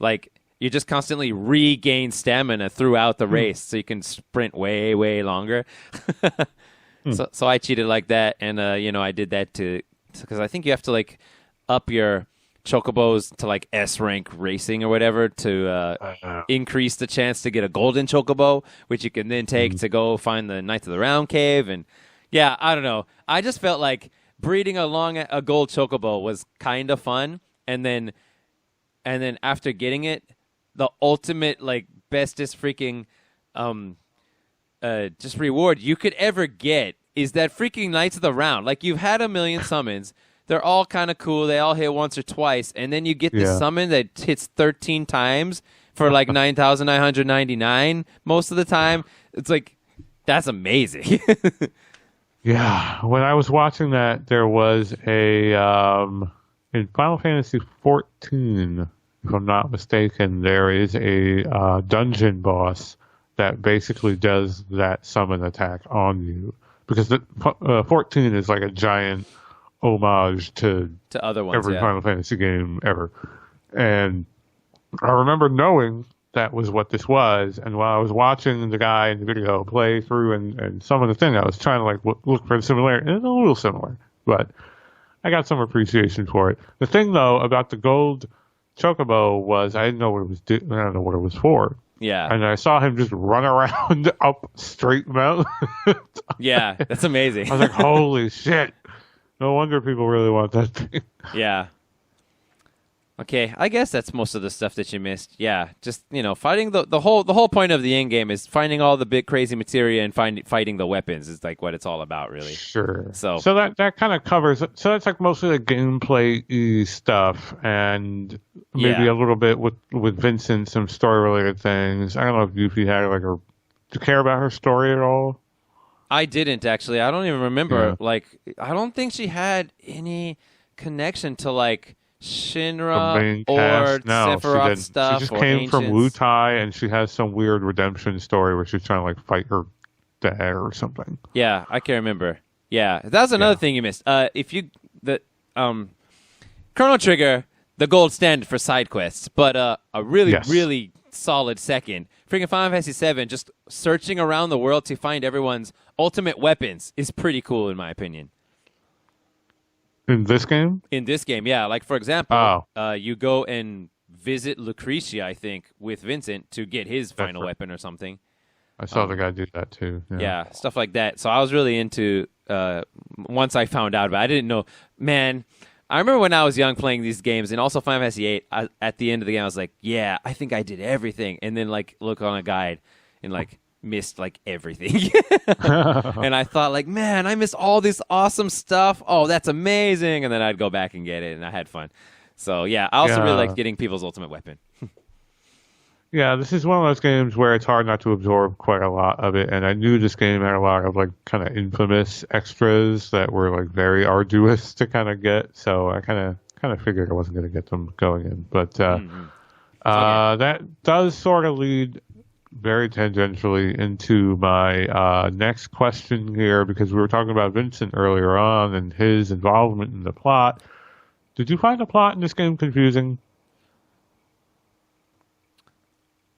like, you just constantly regain stamina throughout the race, so you can sprint way, way longer. So I cheated like that, and I did that because I think you have to like up your chocobos to like S rank racing or whatever to increase the chance to get a golden chocobo, which you can then take to go find the Knights of the Round cave. And yeah, I don't know. I just felt like breeding a gold chocobo was kind of fun, and then after getting it, the ultimate, like, bestest freaking just reward you could ever get is that freaking Knights of the Round. Like, you've had a million summons. They're all kind of cool. They all hit once or twice. And then you get this summon that hits 13 times for, like, 9,999 most of the time. It's like, that's amazing. Yeah. When I was watching that, there was a, in Final Fantasy 14... if I'm not mistaken, there is a dungeon boss that basically does that summon attack on you. Because 14 is like a giant homage to other ones, every Final Fantasy game ever. And I remember knowing that was what this was. And while I was watching the guy in the video play through and summon the thing, I was trying to like look for the similarity. And it's a little similar, but I got some appreciation for it. The thing, though, about the gold chocobo was I didn't know what it was. I don't know what it was for. Yeah, and I saw him just run around up straight mountain. Yeah, that's amazing. I was like, "Holy shit!" No wonder people really want that thing. Yeah. Okay, I guess that's most of the stuff that you missed. Yeah, just fighting the whole point of the end game is finding all the big crazy materia and fighting the weapons is like what it's all about, really. Sure. So that kind of covers. So that's like mostly the gameplay stuff, and maybe a little bit with Vincent, some story related things. I don't know if you had like do you care about her story at all? I didn't actually. I don't even remember. Yeah. Like, I don't think she had any connection to like Shinra or Sephiroth stuff. She just or came Ancients. from Wutai, and she has some weird redemption story where she's trying to like fight her dad or something. Yeah, I can't remember. Yeah, that was another thing you missed. Chrono Trigger, the gold standard for side quests, but a really solid second. Freaking Final Fantasy VII, just searching around the world to find everyone's ultimate weapons is pretty cool in my opinion. In this game? In this game, yeah. Like, for example, you go and visit Lucretia, I think, with Vincent to get his final weapon or something. I saw the guy do that, too. Yeah, stuff like that. So I was really into, once I found out, but I didn't know. Man, I remember when I was young playing these games, and also Final Fantasy VIII, at the end of the game, I was like, yeah, I think I did everything. And then, like, look on a guide and, like, missed like everything. And I thought like, man, I missed all this awesome stuff. Oh, that's amazing. And then I'd go back and get it, and I had fun. So yeah, I also really liked getting people's ultimate weapon. Yeah, this is one of those games where it's hard not to absorb quite a lot of it, and I knew this game had a lot of like kind of infamous extras that were like very arduous to kind of get. So I kind of figured I wasn't going to get them going in, but that does sort of lead very tangentially into my next question here, because we were talking about Vincent earlier on and his involvement in the plot. Did you find the plot in this game confusing?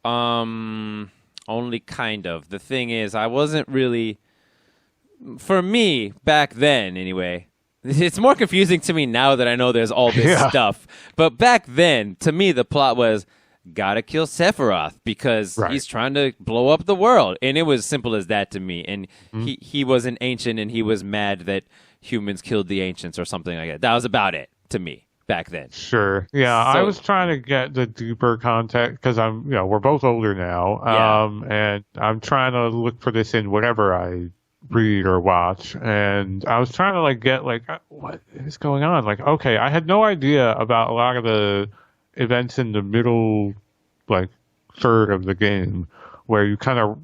Only kind of. The thing is, I wasn't really, for me, back then anyway, it's more confusing to me now that I know there's all this stuff. But back then, to me, the plot was, gotta kill Sephiroth because he's trying to blow up the world. And it was simple as that to me. And he was an ancient and he was mad that humans killed the ancients or something like that. That was about it to me back then. Sure. Yeah, so, I was trying to get the deeper context because we're both older now. And I'm trying to look for this in whatever I read or watch. And I was trying to like get like, what is going on? Like, okay, I had no idea about a lot of the events in the middle, like, third of the game, where you kind of,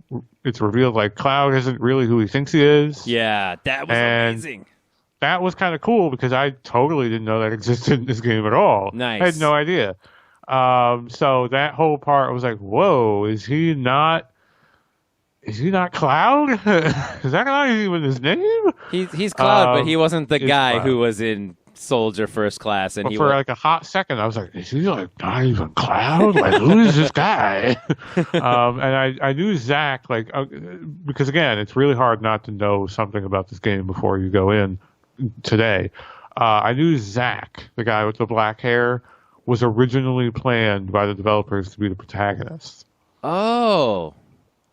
it's revealed like Cloud isn't really who he thinks he is. Yeah, that was amazing. That was kind of cool because I totally didn't know that existed in this game at all. Nice. I had no idea. So that whole part, I was like, whoa, is he not Cloud? Is that not even his name? He's Cloud, but he wasn't the guy Cloud. who was in Soldier First Class. And for like a hot second, I was like, is he like not even Cloud? Like, who is this guy? And I knew Zack, like, because again, it's really hard not to know something about this game before you go in today. I knew Zack, the guy with the black hair, was originally planned by the developers to be the protagonist. Oh,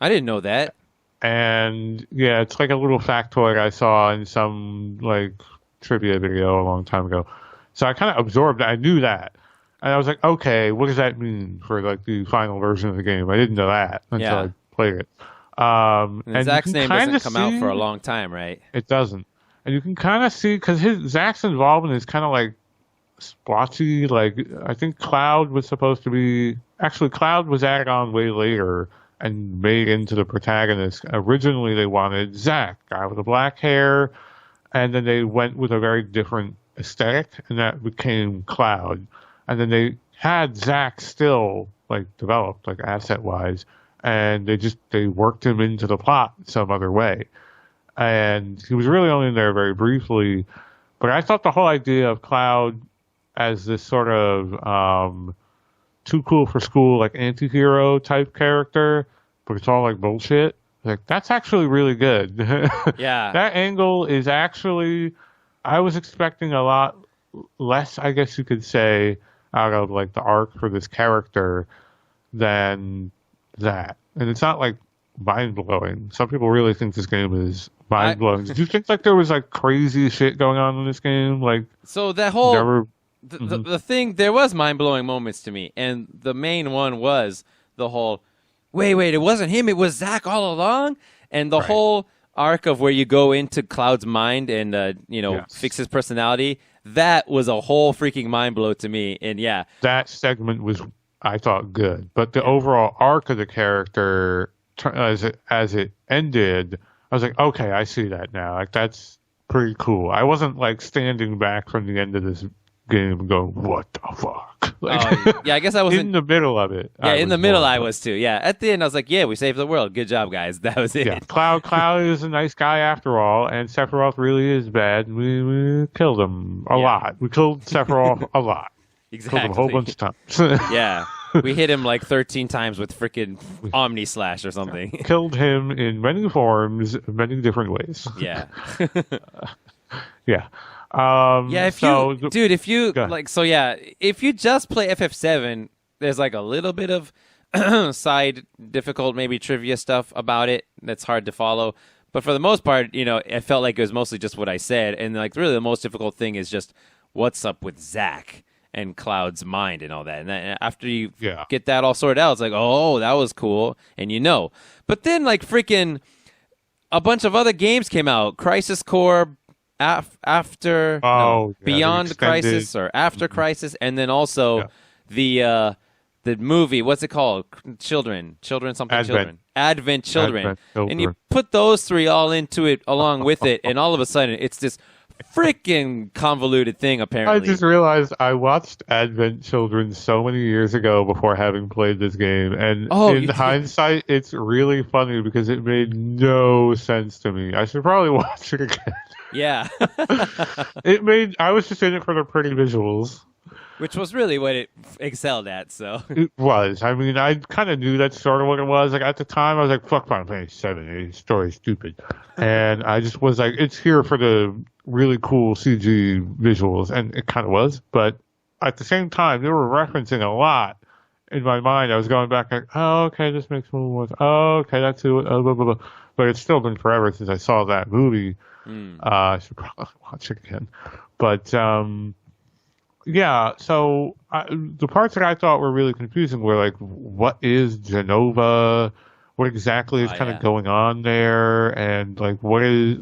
I didn't know that. And yeah, it's like a little factoid I saw in some like trivia video a long time ago. So I kind of absorbed it. I knew that. And I was like, okay, what does that mean for like the final version of the game? I didn't know that until I played it. And Zack's name doesn't come out for a long time, right? It doesn't. And you can kind of see, because Zack's involvement is kind of like splotchy. Like, I think Cloud was supposed to be, actually Cloud was added on way later and made into the protagonist. Originally they wanted Zack, guy with the black hair, and then they went with a very different aesthetic, and that became Cloud. And then they had Zack still like developed, like asset wise, and they worked him into the plot some other way. And he was really only in there very briefly, but I thought the whole idea of Cloud as this sort of too cool for school, like anti-hero type character, but it's all like bullshit. Like, that's actually really good. Yeah. That angle is actually, I was expecting a lot less, I guess you could say, out of like the arc for this character than that. And it's not like mind-blowing. Some people really think this game is mind-blowing. Did you think like there was like crazy shit going on in this game? Like, so that whole the thing, there was mind-blowing moments to me, and the main one was the whole wait, it wasn't him, it was Zack all along, and the whole arc of where you go into Cloud's mind and fix his personality. That was a whole freaking mind blow to me, and yeah, that segment was, I thought, good, but the overall arc of the character as it ended, I was like, okay, I see that now. Like, that's pretty cool. I wasn't like standing back from the end of this game and going, what the fuck? Like, yeah, I guess I wasn't in the middle of it. Yeah, in the middle I was too. Yeah, at the end I was like, yeah, we saved the world. Good job, guys. That was it. Yeah, Cloud is a nice guy after all, and Sephiroth really is bad. We killed him a lot. We killed Sephiroth a lot. Exactly. Killed him a whole bunch of times. Yeah. We hit him like 13 times with freaking Omni Slash or something. Killed him in many forms, many different ways. Yeah. Yeah. If you just play FF7, there's like a little bit of side difficult, maybe trivia stuff about it that's hard to follow. But for the most part, it felt like it was mostly just what I said. And like really the most difficult thing is just what's up with Zack and Cloud's mind and all that. And then after you get that all sorted out, it's like, oh, that was cool. And But then like freaking a bunch of other games came out. Crisis Core, Beyond Crisis or After Crisis. And then also the the movie, what's it called? Children something. Advent. Advent Children. Advent Children. And you put those three all into it along with it, and all of a sudden it's this freaking convoluted thing, apparently. I just realized I watched Advent Children so many years ago before having played this game, and in hindsight, it's really funny because it made no sense to me. I should probably watch it again. Yeah. I was just in it for the pretty visuals. Which was really what it excelled at, so. It was. I mean, I kind of knew that's sort of what it was. Like, at the time, I was like, fuck Final Fantasy VII, story's stupid. And I just was like, it's here for the really cool CG visuals, and it kind of was. But at the same time, they were referencing a lot in my mind. I was going back like, oh, okay, this makes more sense. Oh, okay, that's who, blah, blah, blah. But it's still been forever since I saw that movie. I should probably watch it again. But, yeah, so the parts that I thought were really confusing were like, what is Genova? What exactly is kind of going on there? And like, what is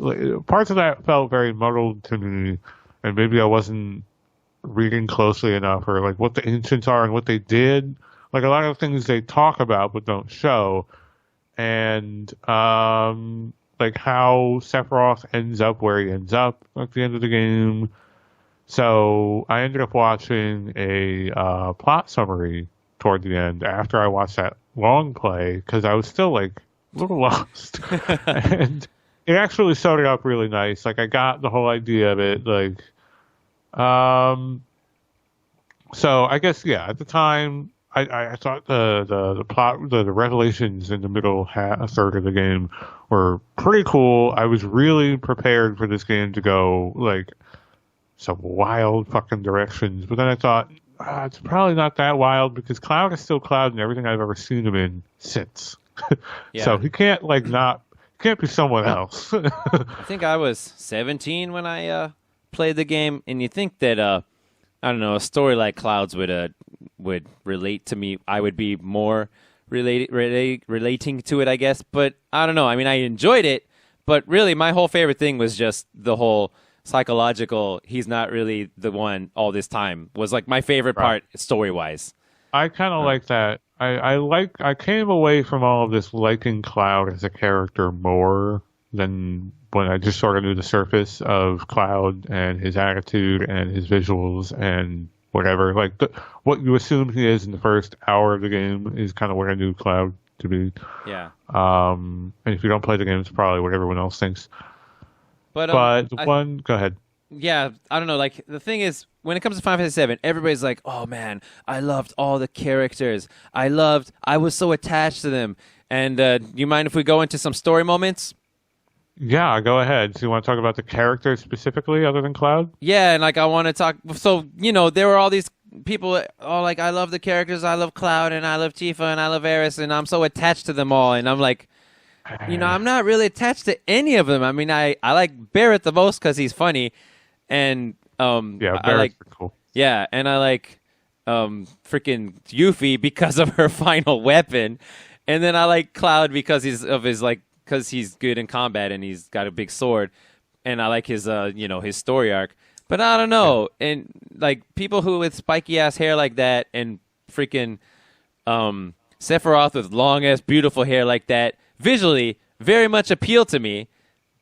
parts of that felt very muddled to me, and maybe I wasn't reading closely enough, or like what the ancients are and what they did. Like a lot of things they talk about but don't show, and like how Sephiroth ends up where he ends up at the end of the game. So I ended up watching a plot summary toward the end after I watched that long play because I was still like a little lost. And it actually sewed it up really nice. Like I got the whole idea of it. Like, so I guess at the time I thought the plot, the revelations in the middle third of the game were pretty cool. I was really prepared for this game to go like some wild fucking directions, but then I thought it's probably not that wild because Cloud is still Cloud in everything I've ever seen him in since. So he can't can't be someone else. I think I was 17 when I played the game, and you think that I don't know, a story like Cloud's would relate to me. I would be more relating to it, I guess. But I don't know. I mean, I enjoyed it, but really, my whole favorite thing was just the whole psychological, he's not really the one all this time, was like my favorite part story-wise. I kind of like that. I came away from all of this liking Cloud as a character more than when I just sort of knew the surface of Cloud and his attitude and his visuals and whatever. Like what you assume he is in the first hour of the game is kind of what I knew Cloud to be. Yeah. And if you don't play the game, it's probably what everyone else thinks. But go ahead. Yeah, I don't know. Like, the thing is, when it comes to Final Fantasy VII, everybody's like, oh, man, I loved all the characters. I was so attached to them. And you mind if we go into some story moments? Yeah, go ahead. So you want to talk about the characters specifically other than Cloud? Yeah, and like I want to talk. So, there were all these people, like, I love the characters. I love Cloud, and I love Tifa, and I love Aerith, and I'm so attached to them all. And I'm like, I'm not really attached to any of them. I mean, I like Barrett the most because he's funny, and Barrett's cool. Yeah, and I like freaking Yuffie because of her final weapon, and then I like Cloud because he's good in combat and he's got a big sword, and I like his his story arc. But I don't know, and like people who with spiky ass hair like that, and freaking Sephiroth with long ass beautiful hair like that. Visually, very much appeal to me,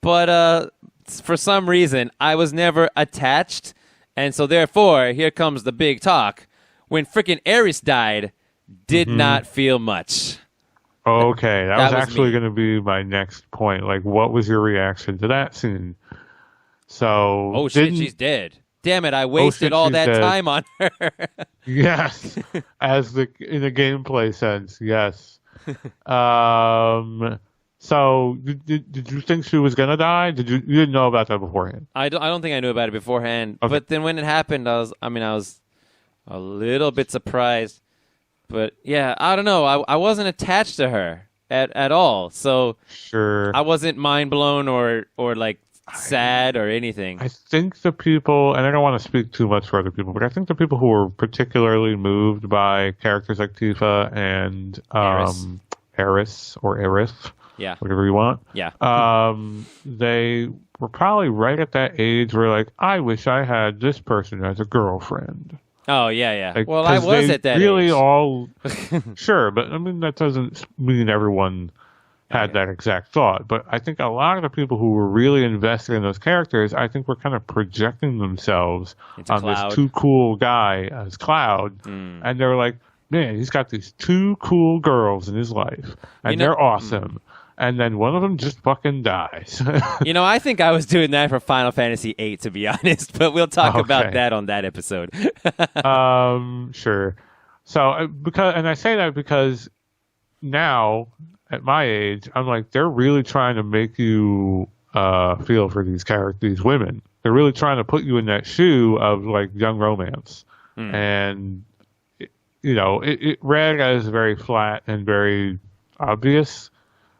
but for some reason, I was never attached, and so therefore, here comes the big talk. When freaking Aerith died, did not feel much. Okay, that was actually going to be my next point. Like, what was your reaction to that scene? So, oh shit, she's dead. Damn it, I wasted all that time on her. Yes, in the gameplay sense, yes. So did you think she was gonna die? You didn't know about that beforehand? I don't think I knew about it beforehand. Okay. But then when it happened, I was a little bit surprised. But yeah, I don't know. I wasn't attached to her at all. So sure, I wasn't mind blown or like sad or anything. I think the people, and I don't want to speak too much for other people, but I think the people who were particularly moved by characters like Tifa and Aerith or Aerith, whatever you want. Yeah. They were probably right at that age where like, I wish I had this person as a girlfriend. Oh yeah. Like, Well, I 'cause was they at that really age. all sure, but I mean that doesn't mean everyone had Okay. that exact thought. But I think a lot of the people who were really invested in those characters, I think were kind of projecting themselves Into on Cloud. this too cool guy as Cloud, and they were like, man, he's got these two cool girls in his life, and they're awesome. And then one of them just fucking dies. I think I was doing that for Final Fantasy VIII, to be honest, but we'll talk about Okay. that on that episode. Sure. So and I say that because now at my age, I'm like, they're really trying to make you feel for these these women. They're really trying to put you in that shoe of like young romance, and it read as very flat and very obvious.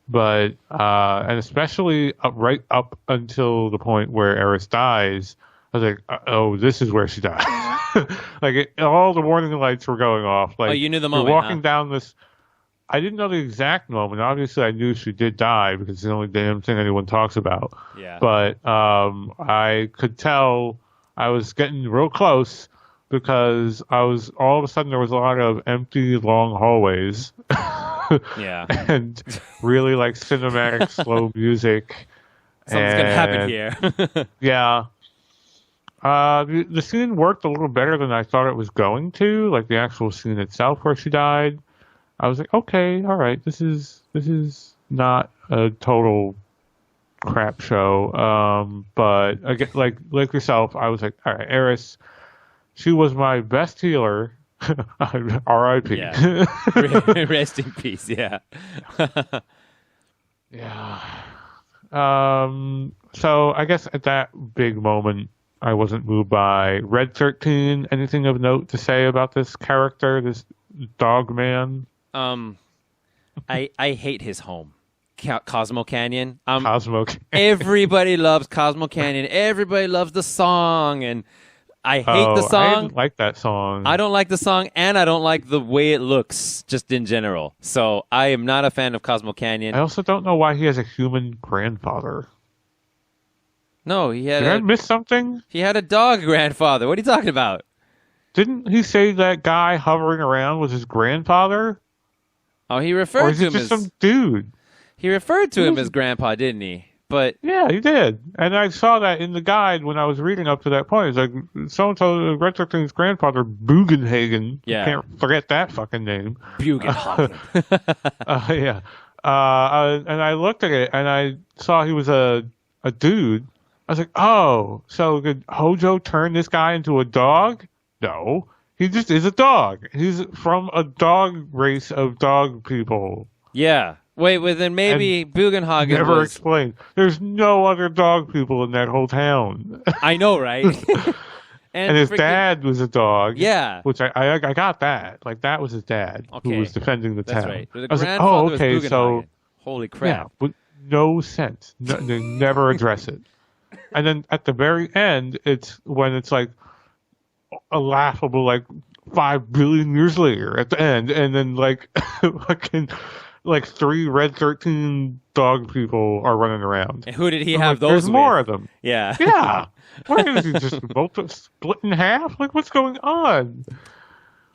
But and especially right up until the point where Eris dies, I was like, oh, this is where she dies. Like all the warning lights were going off. Like, you knew the you're moment, walking huh? down this. I didn't know the exact moment. Obviously, I knew she did die because it's the only damn thing anyone talks about. Yeah. But I could tell I was getting real close because all of a sudden there was a lot of empty, long hallways. Yeah. And really like cinematic slow music. Something's going to happen here. Yeah. The scene worked a little better than I thought it was going to, like the actual scene itself where she died. I was like, okay, all right, this is not a total crap show. But again, like yourself, I was like, all right, Eris, she was my best healer. R.I.P. Yeah. Rest in peace, yeah. Yeah. So I guess at that big moment, I wasn't moved by Red 13. Anything of note to say about this character, this dog man? I hate his home, Cosmo Canyon. Cosmo. Everybody loves Cosmo Canyon. Everybody loves the song, and I hate the I song. didn't like that song. I don't like the song, and I don't like the way it looks, just in general. So I am not a fan of Cosmo Canyon. I also don't know why he has a human grandfather. No, he had Did I miss something? he had a dog grandfather. What are you talking about? Didn't he say that guy hovering around was his grandfather? Oh, he Or referred is to it him just as some dude? he referred to him as grandpa, didn't he? But Yeah, he did. And I saw that in the guide when I was reading up to that point. It's like, so-and-so, Red 13's grandfather, Bugenhagen. Yeah. Can't forget that fucking name. Bugenhagen. Yeah. And I looked at it, and I saw he was a dude. I was like, oh, so did Hojo turn this guy into a dog? No. He just is a dog. He's from a dog race of dog people. Yeah. Wait, well, then maybe Bugenhagen Never was... explained. There's no other dog people in that whole town. I know, right? And his freaking- dad was a dog. Yeah. Which I got that. Like, that was his dad Okay. who was defending the That's town. right. The I was like, grandfather oh, was okay, Bugenhagen. so... Holy Yeah, crap. but no sense. No, they never address it. And then at the very end, it's when it's like a laughable, like 5 billion years later at the end, and then like fucking like 3 Red 13 dog people are running around. And who did he I'm have like, those There's with? more of them. Yeah. Yeah. Why is he just both split in half? Like, what's going on?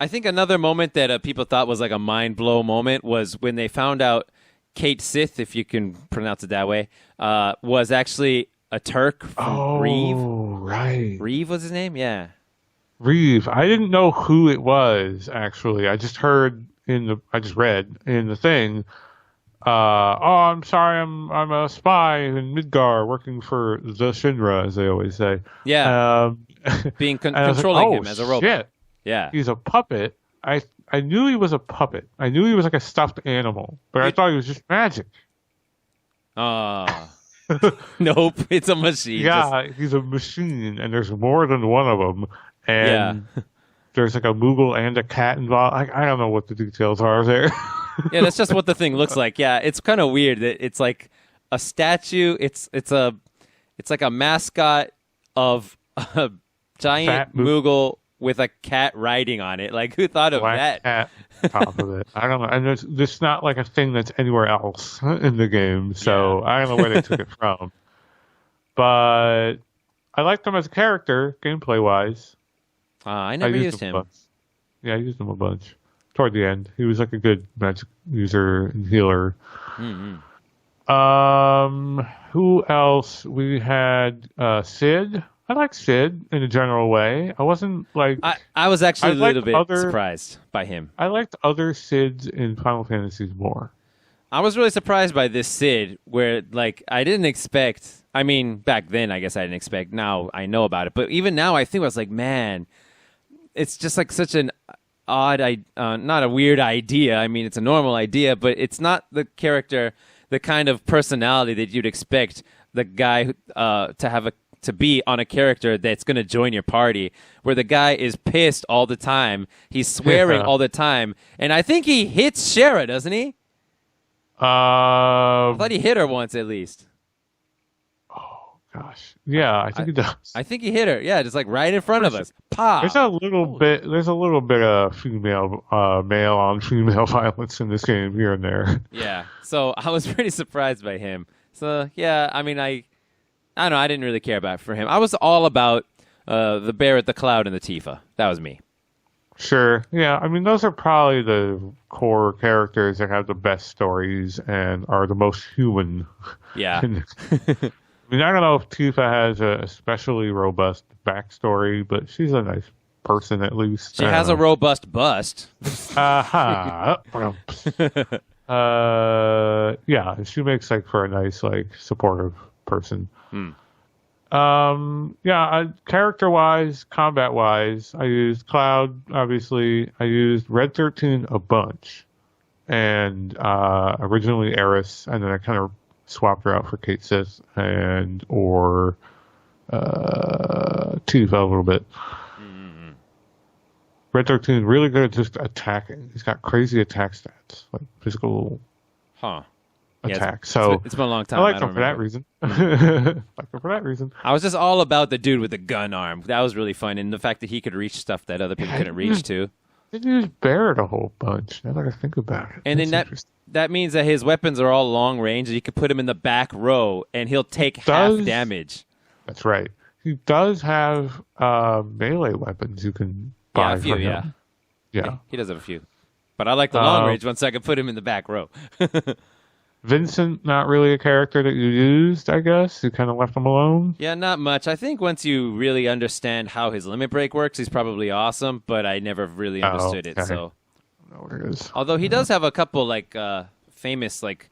I think another moment that people thought was like a mind blow moment was when they found out Kate Sith, if you can pronounce it that way, was actually a Turk from Reeve. Oh, right. Reeve was his name? Yeah. Reeve. I didn't know who it was, actually. I just read in the thing, oh, I'm sorry, I'm a spy in Midgar working for the Shinra, as they always say. Yeah. Being and I was controlling like, him as a robot. Shit. Yeah. He's a puppet. I knew he was a puppet. I knew he was like a stuffed animal, but I thought he was just magic. Nope, it's a machine. Yeah, he's a machine, and there's more than one of them. And there's like a Moogle and a cat involved. I don't know what the details are there. Yeah, that's just what the thing looks like. Yeah, it's kind of weird that it's like a statue. It's like a mascot of a giant Fat Moogle with a cat riding on it. Like, who thought of Black that? cat top of it. I don't know. And there's not like a thing that's anywhere else in the game. So I don't know where they took it from. But I liked him as a character, gameplay wise. I never used him. A bunch. Yeah, I used him a bunch. Toward the end. He was like a good magic user and healer. Mm-hmm. Who else? We had Sid. I like Sid in a general way. I wasn't like... I was actually a little bit other, surprised by him. I liked other Sids in Final Fantasies more. I was really surprised by this Sid, where, like, I didn't expect... I mean, back then, I guess I didn't expect. Now I know about it. But even now, I think I was like, man, it's just like such an odd... not a weird idea. I mean, it's a normal idea, but it's not the character, the kind of personality that you'd expect the guy to be on a character that's going to join your party, where the guy is pissed all the time. He's swearing all the time. And I think he hits Shara, doesn't he? I thought he hit her once at least. Oh, gosh. Yeah, I think he does. I think he hit her. Yeah, just like right in front of us. Pop. There's a little bit of female, male on female violence in this game here and there. Yeah. So I was pretty surprised by him. So, yeah, I mean, I don't know. I didn't really care about it for him. I was all about the Barret, the Cloud, and the Tifa. That was me. Sure. Yeah. I mean, those are probably the core characters that have the best stories and are the most human. Yeah. I mean, I don't know if Tifa has a especially robust backstory, but she's a nice person at least. She has a robust bust. Yeah. She makes like for a nice, like, supportive person. Character-wise, combat-wise, I used Cloud, obviously. I used Red 13 a bunch. And originally Eris, and then I kind of swapped her out for Kate Sith or Tifa a little bit. Mm-hmm. Red 13, really good at just attacking. He's got crazy attack stats, like physical attack. It's been a long time. I like him for that reason. I was just all about the dude with the gun arm. That was really fun, and the fact that he could reach stuff that other people couldn't reach too. He used Barret a whole bunch. Now that I think about it, and then that means that his weapons are all long range, and you could put him in the back row, and he'll take half damage. That's right. He does have melee weapons you can buy. Yeah, a few. For him. Yeah. He does have a few, but I like the long range one, so I can put him in the back row. Vincent, not really a character that you used, I guess. You kind of left him alone. Yeah, not much. I think once you really understand how his limit break works, he's probably awesome, but I never really understood it. So, I don't know what it is. Although he does have a couple like famous like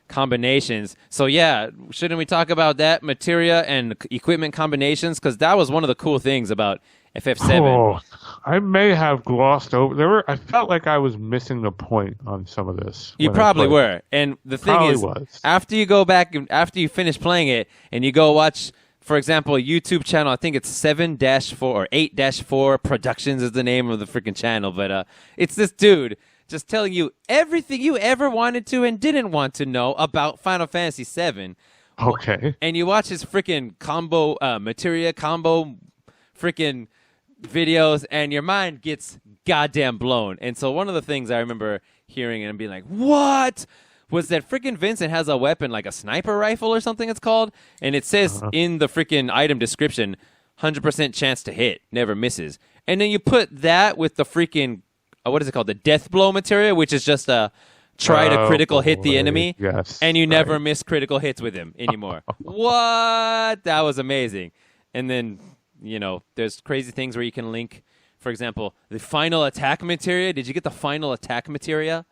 combinations. So yeah, shouldn't we talk about that materia and equipment combinations? Because that was one of the cool things about FF7. Oh, I may have glossed over. I felt like I was missing the point on some of this. You probably were. And the thing is, after you go back, after you finish playing it, and you go watch, for example, a YouTube channel, I think it's 7-4 or 8-4 Productions is the name of the freaking channel, but it's this dude just telling you everything you ever wanted to and didn't want to know about Final Fantasy VII. Okay. And you watch his freaking combo, materia combo freaking videos, and your mind gets goddamn blown. And so one of the things I remember hearing and being like, what? Was that freaking Vincent has a weapon like a sniper rifle or something it's called, and it says in the freaking item description, 100% chance to hit, never misses. And then you put that with the freaking, what is it called? The death blow materia, which is just a try to critical hit the enemy, and you never miss critical hits with him anymore. What? That was amazing. And then, you know, there's crazy things where you can link, for example, the final attack materia. Did you get the final attack materia?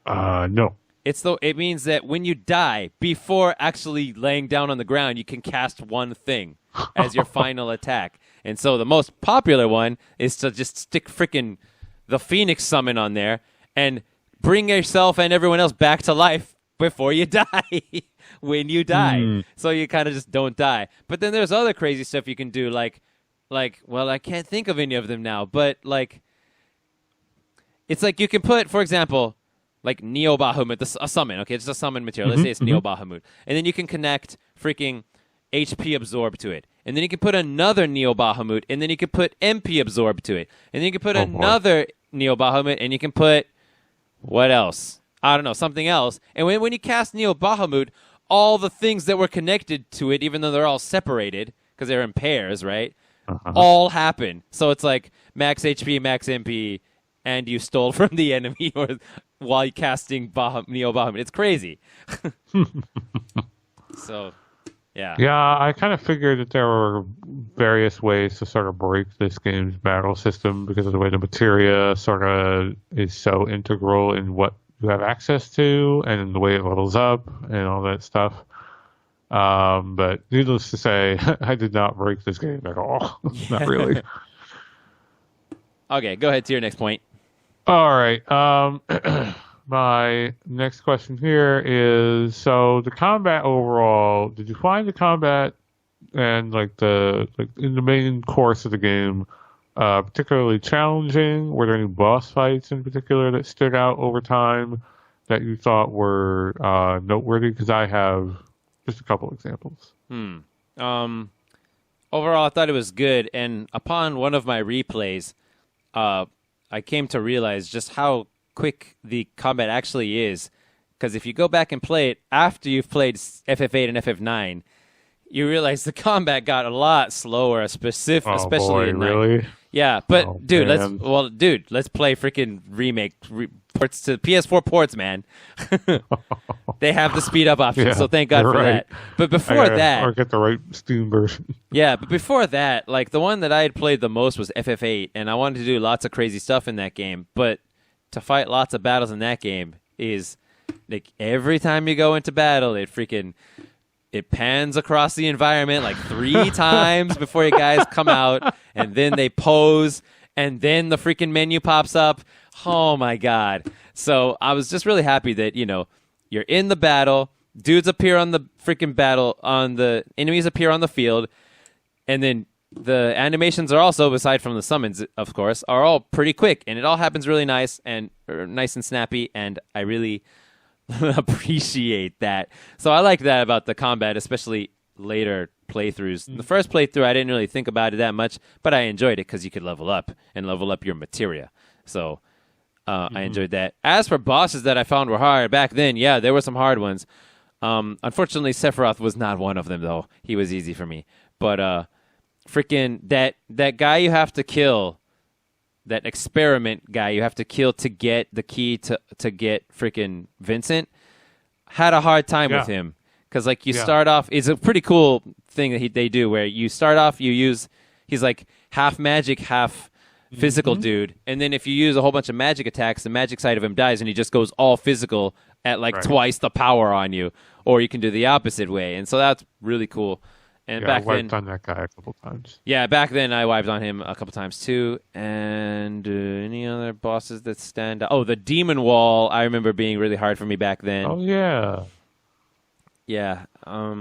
No. It means that when you die, before actually laying down on the ground, you can cast one thing as your final attack. And so the most popular one is to just stick freaking the Phoenix summon on there and bring yourself and everyone else back to life before you die. When you die. So you kind of just don't die. But then there's other crazy stuff you can do, like, well, I can't think of any of them now, but, like, it's like you can put, for example, like Neo Bahamut, a summon, okay? It's a summon material. Let's say it's Neo Bahamut. And then you can connect freaking HP Absorb to it. And then you can put another Neo Bahamut, and then you can put MP Absorb to it. And then you can put another Neo Bahamut, and you can put, what else? I don't know, something else. And when you cast Neo Bahamut, all the things that were connected to it, even though they're all separated, because they're in pairs, right? all happen. So it's like max HP, max MP, and you stole from the enemy or while casting Neo Bahamut. It's crazy. So, yeah. Yeah, I kind of figured that there were various ways to sort of break this game's battle system because of the way the materia sort of is so integral in what you have access to and in the way it levels up and all that stuff. But needless to say, I did not break this game at all. Not really. Okay, go ahead to your next point. All right. My next question here is, so the combat overall, did you find the combat and in the main course of the game particularly challenging? Were there any boss fights in particular that stood out over time that you thought were noteworthy? Because I have just a couple examples. Overall, I thought it was good, and upon one of my replays, I came to realize just how quick the combat actually is. Because if you go back and play it after you've played FF8 and FF9, you realize the combat got a lot slower, especially in 9. Really? Yeah, but dude, man. let's play freaking ports to PS4 ports, man. They have the speed up option, so thank God for that. But before that, or get the right Steam version. Yeah, but before that, like the one that I had played the most was FF8, and I wanted to do lots of crazy stuff in that game. But to fight lots of battles in that game is like every time you go into battle, it pans across the environment like 3 times before you guys come out, and then they pose, and then the freaking menu pops up. Oh my God. So I was just really happy that, you're in the battle, dudes appear on the freaking enemies appear on the field, and then the animations are also, aside from the summons, of course, are all pretty quick, and it all happens really nice and snappy, and I really appreciate that. So I like that about the combat, especially later playthroughs. The first playthrough, I didn't really think about it that much, but I enjoyed it because you could level up your materia. So I enjoyed that. As for bosses that I found were hard back then, yeah, there were some hard ones. Unfortunately, Sephiroth was not one of them, though. He was easy for me. But freaking that guy you have to kill, that experiment guy you have to kill to get the key to get freaking Vincent, had a hard time with him. Because you start off, it's a pretty cool thing that they do where you start off, he's like half magic, half physical dude, and then if you use a whole bunch of magic attacks, the magic side of him dies and he just goes all physical at twice the power on you. Or you can do the opposite way, and so that's really cool. And back I wiped on that guy a couple times. Yeah, back then I wiped on him a couple times too. And any other bosses that stand out? Oh, the Demon Wall I remember being really hard for me back then. Oh yeah. Yeah.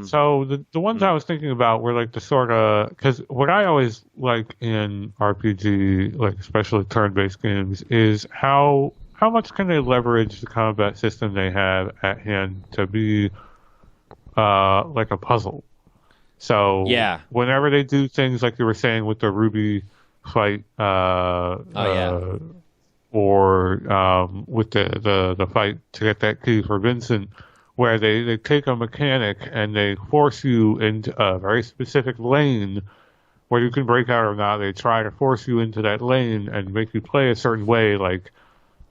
So the ones I was thinking about were like the sort of, because what I always like in RPG, like especially turn-based games, is how much can they leverage the combat system they have at hand to be like a puzzle. So whenever they do things like you were saying with the Ruby fight, or with the fight to get that key for Vincent, where they take a mechanic and they force you into a very specific lane where you can break out or not. They try to force you into that lane and make you play a certain way, like,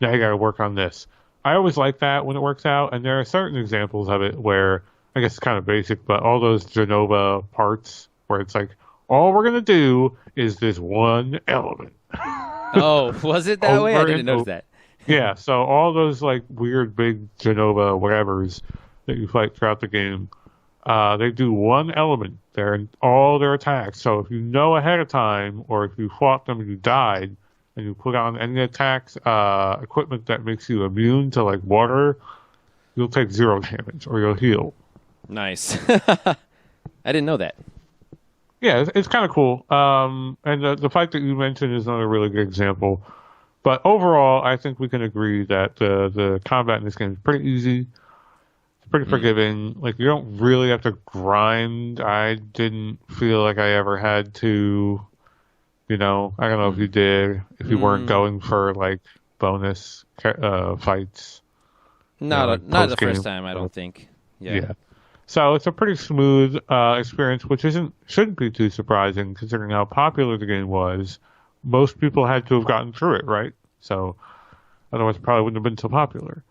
now you got to work on this. I always like that when it works out, and there are certain examples of it where, I guess it's kind of basic, but all those Genova parts where it's like, all we're going to do is this one element. Oh, was it that way? I didn't notice that. Yeah, so all those like weird big Genova whatevers that you fight throughout the game, they do one element there in all their attacks. So if you know ahead of time, or if you fought them and you died, and you put on any attacks, equipment that makes you immune to like water, you'll take 0 damage or you'll heal. Nice. I didn't know that. Yeah, it's kind of cool. And the fight that you mentioned is another really good example. But overall, I think we can agree that the combat in this game is pretty easy. It's pretty forgiving. Like, you don't really have to grind. I didn't feel like I ever had to, I don't know if you did, if you weren't going for, like, bonus fights. Not the first time, I don't think. Yeah. So it's a pretty smooth experience, which shouldn't be too surprising considering how popular the game was. Most people had to have gotten through it, right? So otherwise, it probably wouldn't have been so popular.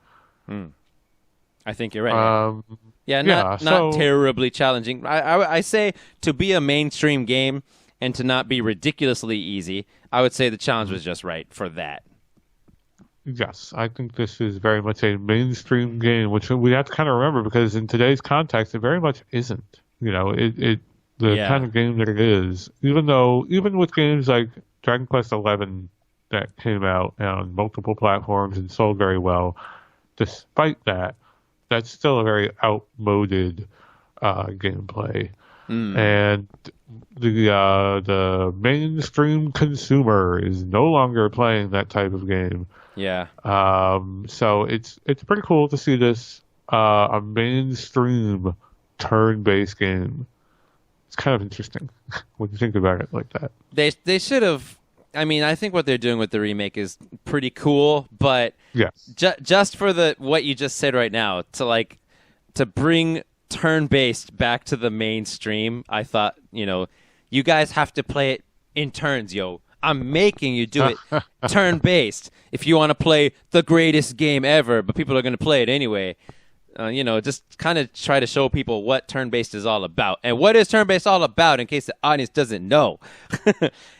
I think you're right. Yeah, not terribly challenging. I say to be a mainstream game and to not be ridiculously easy, I would say the challenge was just right for that. Yes, I think this is very much a mainstream game, which we have to kind of remember because in today's context, it very much isn't. The kind of game that it is. Even with games like Dragon Quest XI that came out on multiple platforms and sold very well, despite that, that's still a very outmoded gameplay. And the mainstream consumer is no longer playing that type of game. Yeah. So it's pretty cool to see this a mainstream turn-based game. It's kind of interesting when you think about it like that. They should have. I mean, I think what they're doing with the remake is pretty cool, but yes. Just for what you just said right now, to bring turn-based back to the mainstream, I thought, you guys have to play it in turns, yo. I'm making you do it turn-based if you want to play the greatest game ever, but people are going to play it anyway. Just kind of try to show people what turn-based is all about. And what is turn-based all about in case the audience doesn't know?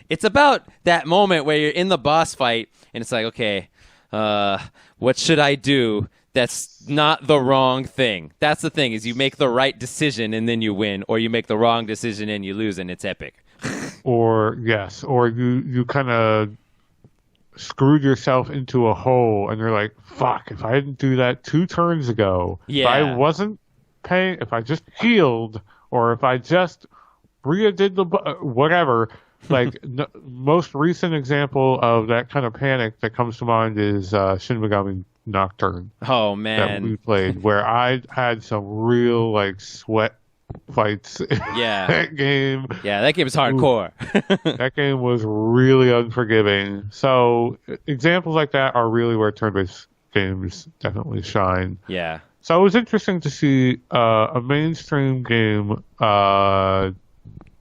It's about that moment where you're in the boss fight and it's like, okay, what should I do that's not the wrong thing? That's the thing, is you make the right decision and then you win, or you make the wrong decision and you lose and it's epic. Or you kind of screwed yourself into a hole and you're like, fuck, if I didn't do that 2 turns ago, if I wasn't paying, if I just healed, or if I just redid the whatever, like most recent example of that kind of panic that comes to mind is Shin Megami Nocturne. Oh man, that we played, where I had some real sweat fights in that game. Yeah, that game is hardcore. That game was really unforgiving. So examples like that are really where turn-based games definitely shine. Yeah. So it was interesting to see a mainstream game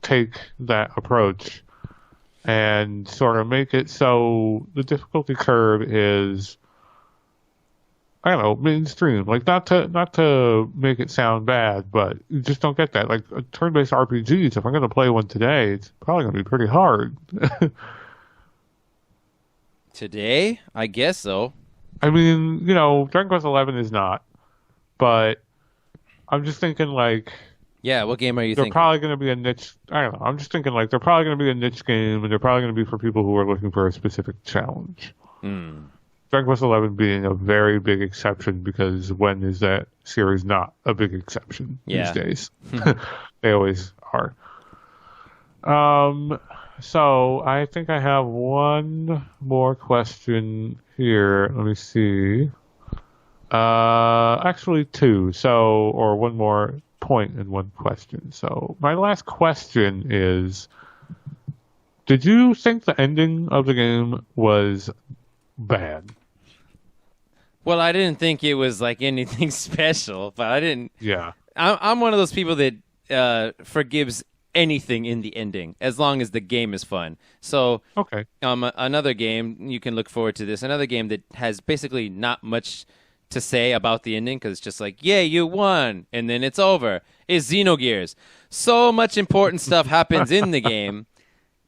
take that approach and sort of make it so the difficulty curve is, I don't know, mainstream. Not to make it sound bad, but you just don't get that. Like turn-based RPGs, if I'm going to play one today, it's probably going to be pretty hard. Today? I guess so. I mean, Dragon Quest XI is not, but I'm just thinking yeah, what game are you they're thinking? probably going to be a niche. I don't know. I'm just thinking they're probably going to be a niche game, and they're probably going to be for people who are looking for a specific challenge. Dragon Quest XI being a very big exception, because when is that series not a big exception these days? They always are. So I think I have one more question here. Let me see. Actually 2. Or one more point and one question. So my last question is, did you think the ending of the game was bad? Well, I didn't think it was anything special, but I didn't. Yeah. I'm one of those people that forgives anything in the ending as long as the game is fun. So, okay. Another game, you can look forward to this. Another game that has basically not much to say about the ending, because it's just yeah, you won, and then it's over, is Xenogears. So much important stuff happens in the game,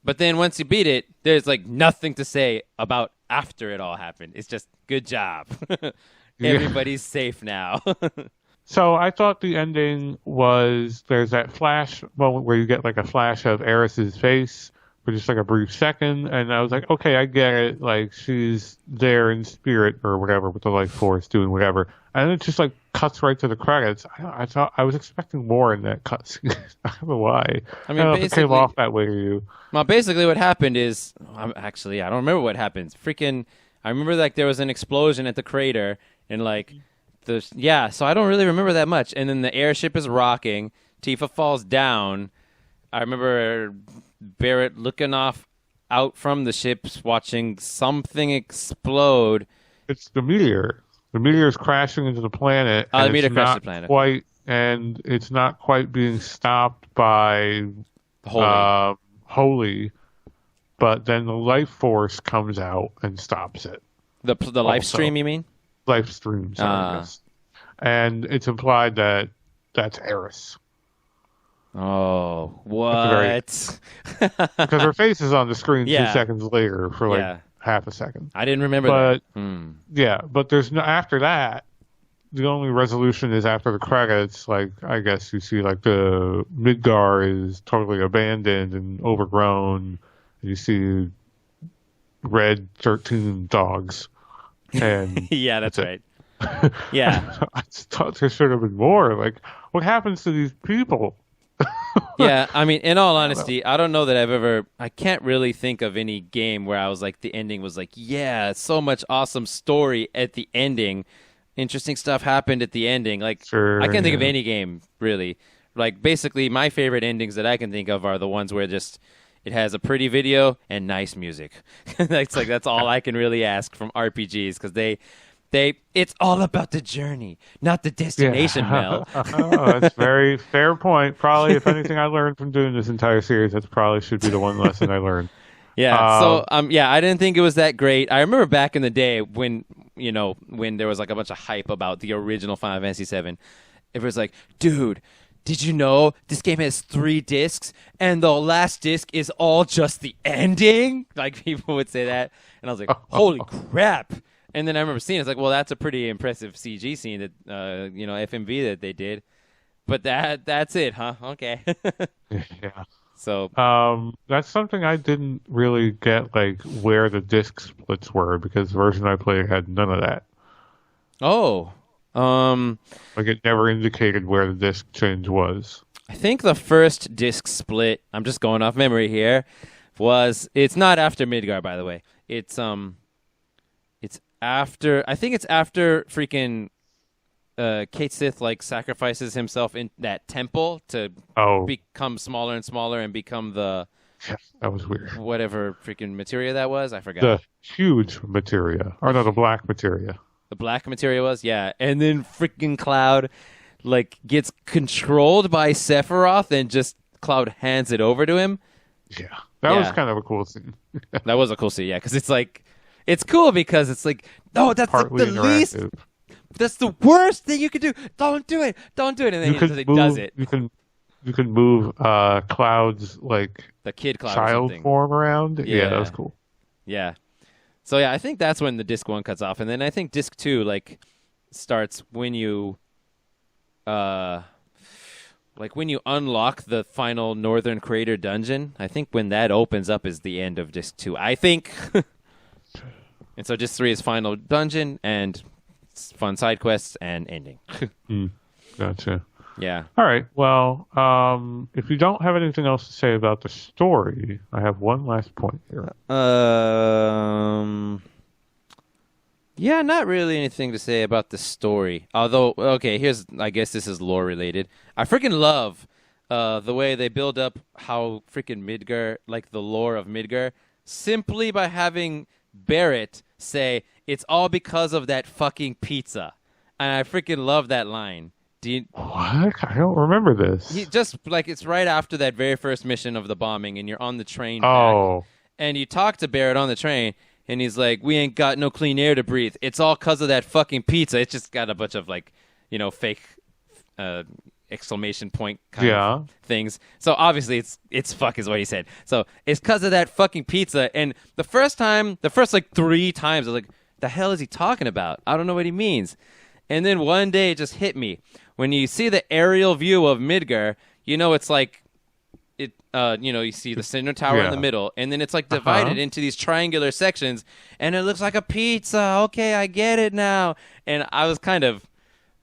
but then once you beat it, there's nothing to say about after it all happened. It's just, good job. Everybody's safe now. So I thought the ending was, there's that flash moment where you get a flash of Eris's face for just a brief second, and I was like, okay, I get it. She's there in spirit or whatever with the life force doing whatever, and it just cuts right to the credits. I thought I was expecting more in that cutscene. I don't know why. I mean, I don't know if it came off that way to you. Well, basically what happened is, actually, I don't remember what happened. I remember there was an explosion at the crater, and so I don't really remember that much. And then the airship is rocking. Tifa falls down. I remember Barrett looking out from the ships, watching something explode. It's the meteor. The meteor is crashing into the planet. Oh, the meteor crashed into the planet. Quite and it's not quite being stopped by Holy. Holy, but then the life force comes out and stops it. The live also. stream, you mean? Life stream, sorry, yes. And it's implied that that's Eris. Oh, what? Because her face is on the screen 2 Yeah. seconds later for like half a second. I didn't remember But that. yeah, but there's no after that. The only resolution is after the credits. Like I guess you see like the Midgar is totally abandoned and overgrown. And you see red 13 dogs, and Yeah, that's right. Yeah. I just thought there should have been more. Like, what happens to these people? Yeah, I mean, in all honesty, I don't know that I can't really think of any game where I was like, the ending was like, yeah, so much awesome story at the ending. Interesting stuff happened at the ending. Like, Sure, I can't think of any game, really. Like, basically, my favorite endings that I can think of are the ones where just it has a pretty video and nice music. That's all I can really ask from RPGs, because it's all about the journey, not the destination, Mel. Oh, that's very fair point. Probably, if anything I learned from doing this entire series, that probably should be the one lesson I learned. Yeah. I didn't think it was that great. I remember back in the day when there was like a bunch of hype about the original Final Fantasy VII. It was like, dude, did you know this game has 3 discs and the last disc is all just the ending? Like, people would say that, and I was like, holy crap. And then I remember seeing it. It's like, well, that's a pretty impressive CG scene that FMV that they did. But that's it, huh? Okay. Yeah. So that's something I didn't really get, like where the disc splits were, because the version I played had none of that. Oh. Like, it never indicated where the disc change was. I think the first disc split, I'm just going off memory here, it's not after Midgar, by the way. It's after, I think it's after freaking Kate Sith like sacrifices himself in that temple to become smaller and smaller and become the that was weird. Whatever freaking materia that was, I forgot. The huge materia, or no, the black materia. The black materia was, yeah. And then freaking Cloud like gets controlled by Sephiroth, and just Cloud hands it over to him. Yeah, that was kind of a cool scene. That was a cool scene, yeah, because it's like, it's cool because it's like, no, that's like the least. That's the worst thing you could do. Don't do it. Don't do it. And then he does it. You can move Cloud's like the kid Cloud child form around. Yeah, that was cool. Yeah. So yeah, I think that's when the disc 1 cuts off, and then I think disc 2 like starts when you when you unlock the final Northern Crater dungeon. I think when that opens up is the end of disc 2. I think. And so disc 3 is final dungeon and fun side quests and ending. Gotcha. Yeah. All right. Well, if you don't have anything else to say about the story, I have one last point here. Yeah, not really anything to say about the story. Although, okay, I guess this is lore related. I freaking love the way they build up how freaking Midgar, like the lore of Midgar, simply by having Barrett say, it's all because of that fucking pizza. And I freaking love that line. What? I don't remember this. Just like, it's right after that very first mission of the bombing, and you're on the train back, and you talk to Barrett on the train, and he's like, we ain't got no clean air to breathe. It's all because of that fucking pizza. It's just got a bunch of like, fake exclamation point kind of things. So obviously it's fuck is what he said. So it's because of that fucking pizza. And the first like 3 times I was like, the hell is he talking about? I don't know what he means. And then one day it just hit me. When you see the aerial view of Midgar, it's like you see the center tower in the middle, and then it's like divided into these triangular sections, and it looks like a pizza. Okay, I get it now. And I was kind of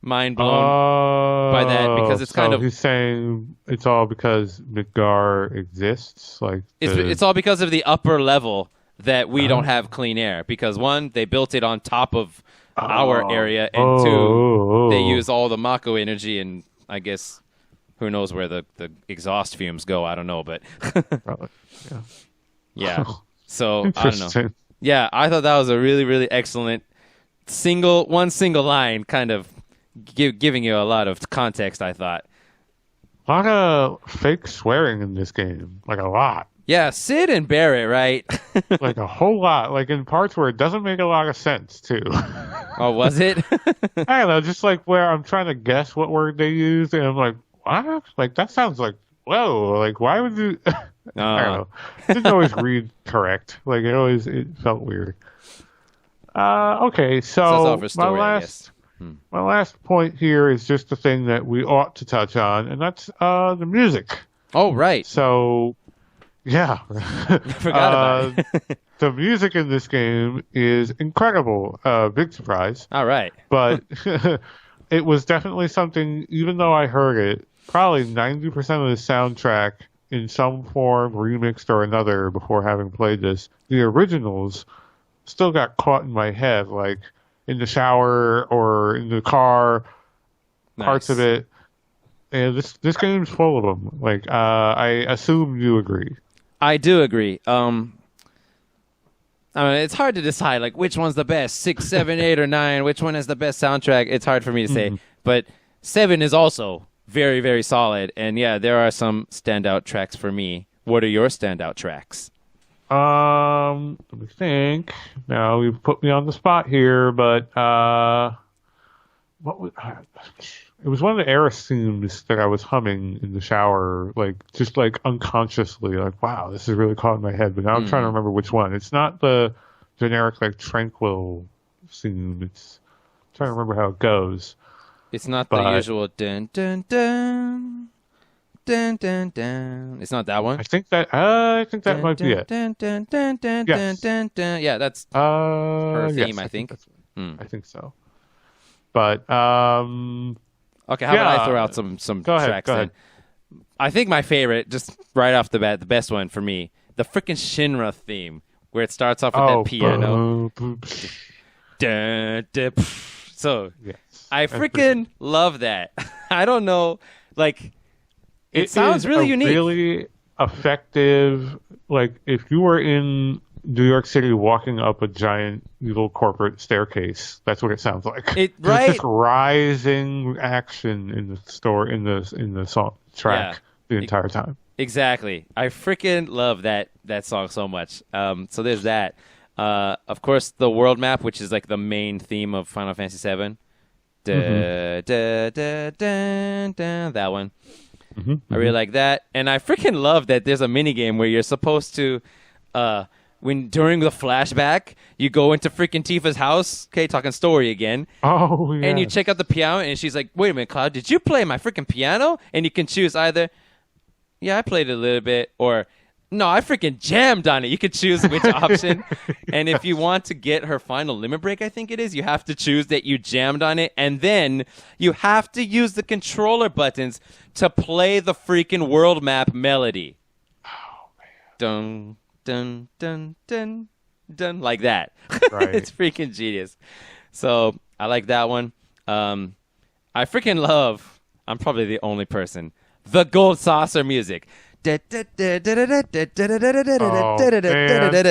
mind blown by that, because it's kind of, he's saying it's all because Midgar exists. Like it's all because of the upper level that we don't have clean air, because 1, they built it on top of our area, and 2, they use all the Mako energy, and I guess who knows where the exhaust fumes go. I don't know, but probably, yeah. So I don't know. Yeah, I thought that was a really, really excellent single line kind of giving you a lot of context, I thought. A lot of fake swearing in this game, like a lot. Yeah, Sid and Barrett, right? Like a whole lot, like in parts where it doesn't make a lot of sense too. Oh, was it? I don't know, just like where I'm trying to guess what word they used, and I'm like, what? Like that sounds like whoa. Like why would you? I don't know. It didn't always read correct. Like it felt weird. Okay, so that's all for story, my last point here is just the thing that we ought to touch on, and that's the music. Oh, right. So. Yeah. I forgot about it. The music in this game is incredible. Big surprise. All right. But it was definitely something, even though I heard it, probably 90% of the soundtrack in some form, remixed or another, before having played this, the originals still got caught in my head, like in the shower or in the car, parts of it. And this game's full of them. Like, I assume you agree. I do agree. I mean, it's hard to decide, like, which one's the best, 6, 7, 8, or 9, which one has the best soundtrack. It's hard for me to say. But 7 is also very, very solid. And, yeah, there are some standout tracks for me. What are your standout tracks? Let me think. Now, you've put me on the spot here, but what was... It was one of the Eris themes that I was humming in the shower, like just like unconsciously, like wow, this is really caught in my head. But now I'm trying to remember which one. It's not the generic like tranquil theme. It's I'm trying to remember how it goes. It's not the usual dun dun dun dun dun dun. It's not that one. I think that might be it. Dun dun dun dun Yes. dun dun. Yeah, that's her theme. Yes, I think. I think so. But okay, how about I throw out some tracks then? I think my favorite, just right off the bat, the best one for me, the freaking Shinra theme, where it starts off with that piano. Dun, dun, so, yes, I freaking love that. I don't know, like, it sounds really unique. Really effective, like, if you were in New York City walking up a giant little corporate staircase, that's what it sounds like. Right? It's just rising action in the song track the entire time. Exactly. I freaking love that song so much. So there's that. Of course, the world map, which is like the main theme of Final Fantasy VII. That one. I really like that. And I freaking love that there's a minigame where you're supposed to during the flashback, you go into freaking Tifa's house, okay, talking story again. Oh, yeah. And you check out the piano, and she's like, wait a minute, Cloud, did you play my freaking piano? And you can choose either, yeah, I played it a little bit, or, no, I freaking jammed on it. You could choose which option. And if you want to get her final limit break, I think it is, you have to choose that you jammed on it, and then you have to use the controller buttons to play the freaking world map melody. Oh, man. Dun, dun, dun, dun, dun, like that. Right. It's freaking genius. So I like that one. I freaking love, I'm probably the only person, the Gold Saucer music. Oh, man.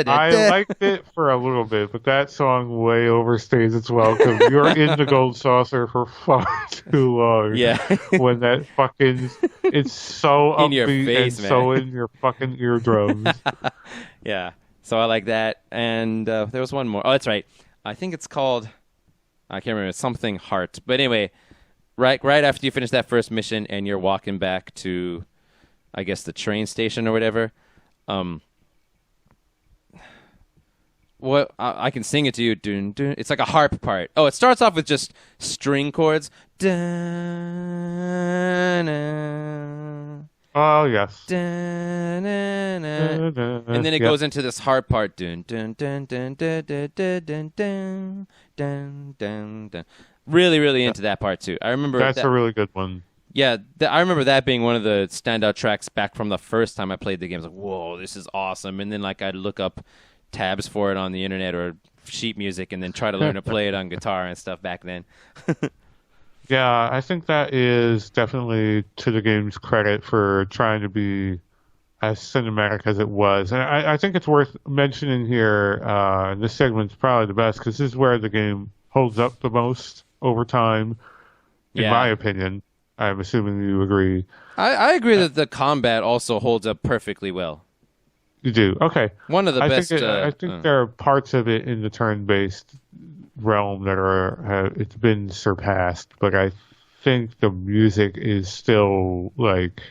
I liked it for a little bit, but that song way overstays its welcome. You're in the Gold Saucer for far too long. Yeah. When that fucking, it's so in your upbeat face, and man. so in your fucking eardrums. Yeah. So I like that. And there was one more. Oh, that's right. I think it's called, I can't remember, something Heart. But anyway, right after you finish that first mission and you're walking back to, I guess, the train station or whatever. What I can sing it to you. Dun, dun. It's like a harp part. Oh, it starts off with just string chords. Dun, dun, Oh, yes. dun, dun, dun. And then it goes into this harp part. Dun, dun, dun, dun, dun, dun, dun, dun, dun, dun, dun, dun. Really, really into that part too. I remember that's a really good one. Yeah, I remember that being one of the standout tracks back from the first time I played the game. I was like, whoa, this is awesome. And then like I'd look up tabs for it on the internet or sheet music and then try to learn to play it on guitar and stuff back then. Yeah, I think that is definitely to the game's credit for trying to be as cinematic as it was. And I think it's worth mentioning here, this segment's probably the best because this is where the game holds up the most over time. in Yeah. my opinion. I'm assuming you agree. I agree that the combat also holds up perfectly well. You do. Okay. One of the best. I think there are parts of it in the turn-based realm that it's been surpassed, but I think the music is still like,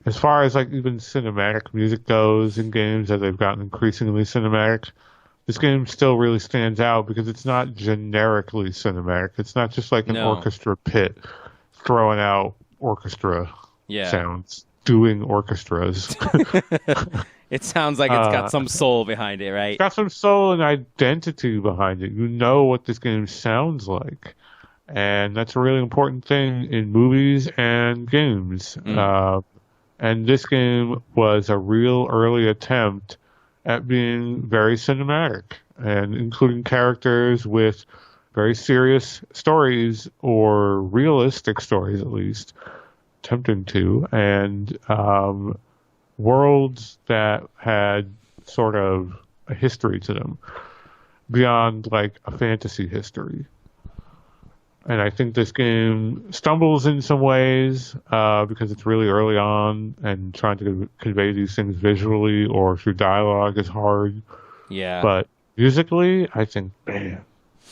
as far as like even cinematic music goes in games, as they've gotten increasingly cinematic, this game still really stands out because it's not generically cinematic. It's not just like an orchestra pit throwing out orchestra sounds, doing orchestras. It sounds like it's got some soul behind it, right? It's got some soul and identity behind it. You know what this game sounds like. And that's a really important thing in movies and games. And this game was a real early attempt at being very cinematic and including characters with very serious stories, or realistic stories at least, attempting to, and worlds that had sort of a history to them beyond like a fantasy history. And I think this game stumbles in some ways because it's really early on, and trying to convey these things visually or through dialogue is hard. Yeah. But musically, I think, man,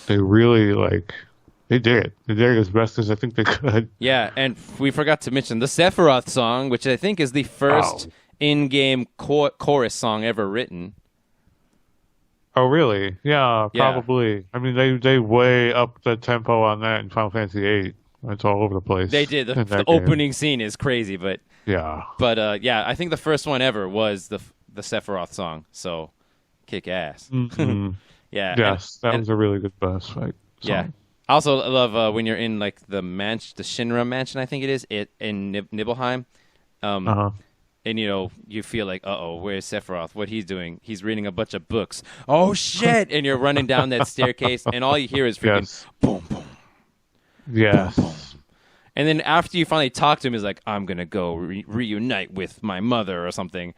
they really they did it. They did it as best as I think they could. Yeah, and we forgot to mention the Sephiroth song, which I think is the first in-game chorus song ever written. Oh, really? Yeah, probably. Yeah. I mean, they way up the tempo on that in Final Fantasy VIII. It's all over the place. They did. The opening scene is crazy, but yeah. But yeah, I think the first one ever was the Sephiroth song. So kick ass. Mm-hmm. Yeah. Yes, that was a really good boss fight. Yeah. I also love when you're in like the Shinra mansion, I think it is, in Nibelheim. And, you feel like, where's Sephiroth? What he's doing? He's reading a bunch of books. Oh, shit! And you're running down that staircase, and all you hear is freaking boom, boom. Yes. Boom, boom. And then after you finally talk to him, he's like, I'm going to go reunite with my mother or something.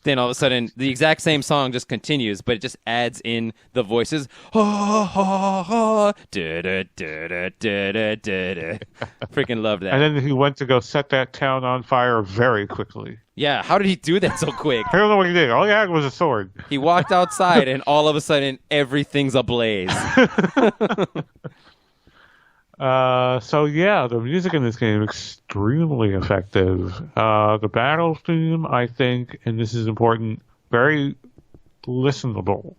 Then all of a sudden, the exact same song just continues, but it just adds in the voices. Ha, ha, ha, da, da, da, da, da, da. Freaking love that. And then he went to go set that town on fire very quickly. Yeah, how did he do that so quick? I don't know what he did. All he had was a sword. He walked outside, and all of a sudden, everything's ablaze. So yeah, the music in this game extremely effective. The battle theme, I think, and this is important, very listenable.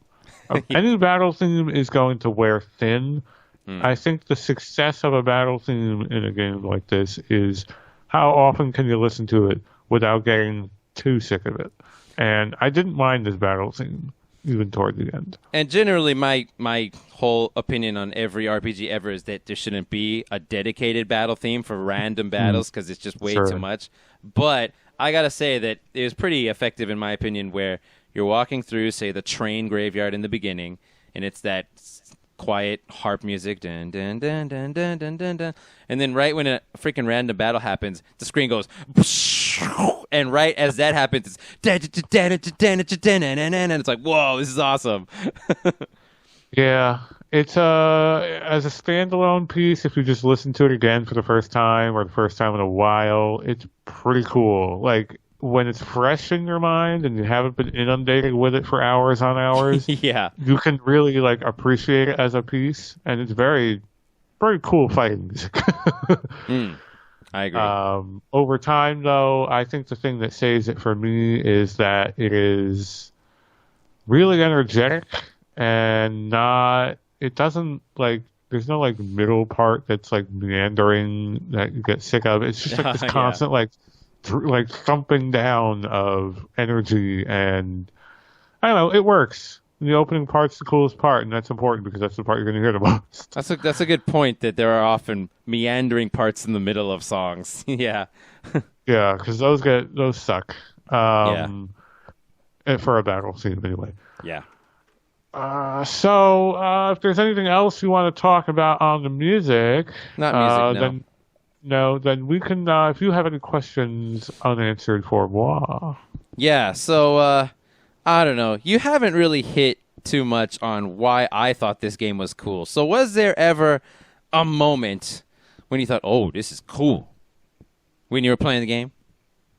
Any battle theme is going to wear thin. I think the success of a battle theme in a game like this is how often can you listen to it without getting too sick of it. And I didn't mind this battle theme, even toward the end. And generally, my whole opinion on every RPG ever is that there shouldn't be a dedicated battle theme for random battles because it's just way too much. But I gotta say that it was pretty effective in my opinion, where you're walking through, say, the train graveyard in the beginning, and it's that quiet harp music, dun, dun, dun, dun, dun, dun, dun, dun. And then right when a freaking random battle happens, the screen goes, and right as that happens, it's and it's like, whoa, this is awesome. Yeah, it's as a standalone piece, if you just listen to it again for the first time or the first time in a while, it's pretty cool. Like, when it's fresh in your mind and you haven't been inundated with it for hours on hours, yeah, you can really appreciate it as a piece, and it's very, very cool fighting music. I agree. Over time, though, I think the thing that saves it for me is that it is really energetic and it doesn't there's no middle part that's meandering that you get sick of. It's just this constant thumping down of energy, and I don't know, it works. The opening part's the coolest part, and that's important because that's the part you're going to hear the most. That's a good point, that there are often meandering parts in the middle of songs. Yeah. Yeah, because those suck. And for a battle scene, anyway. Yeah. So if there's anything else you want to talk about on the music, not music, then we can. If you have any questions unanswered for moi. Yeah. So I don't know. You haven't really hit too much on why I thought this game was cool. So was there ever a moment when you thought, oh, this is cool? When you were playing the game?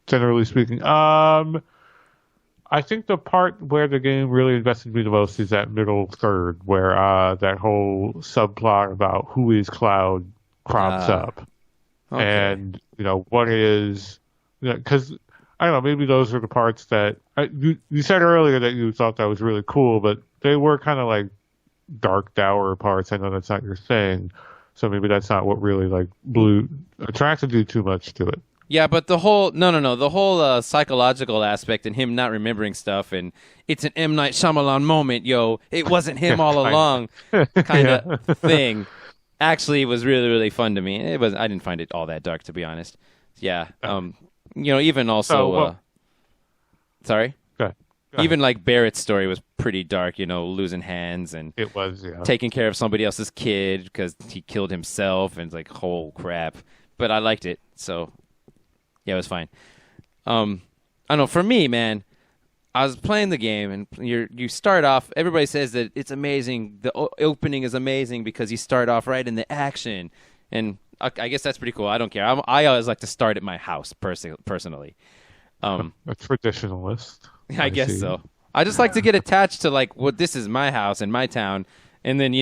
Generally speaking. I think the part where the game really invested me the most is that middle third, where that whole subplot about who is Cloud crops up. Okay. And, what is... Because, I don't know, maybe those are the parts that... You said earlier that you thought that was really cool, but they were kind of like dark, dour parts. I know that's not your thing. So maybe that's not what really, attracted you too much to it. Yeah, but the whole the whole psychological aspect and him not remembering stuff, and it's an M. Night Shyamalan moment, yo. It wasn't him all along, kind of thing. Actually, was really, really fun to me. I didn't find it all that dark, to be honest. Yeah. Even also. Sorry. Go even like Barrett's story was pretty dark. Losing hands and it was taking care of somebody else's kid because he killed himself, and it's like, oh crap. But I liked it, so. Yeah, it was fine. I don't know. For me, man, I was playing the game, and you start off. Everybody says that it's amazing. The opening is amazing because you start off right in the action, and I guess that's pretty cool. I don't care. I always like to start at my house personally. A traditionalist. I guess so. I just like to get attached to this is my house and my town. And then,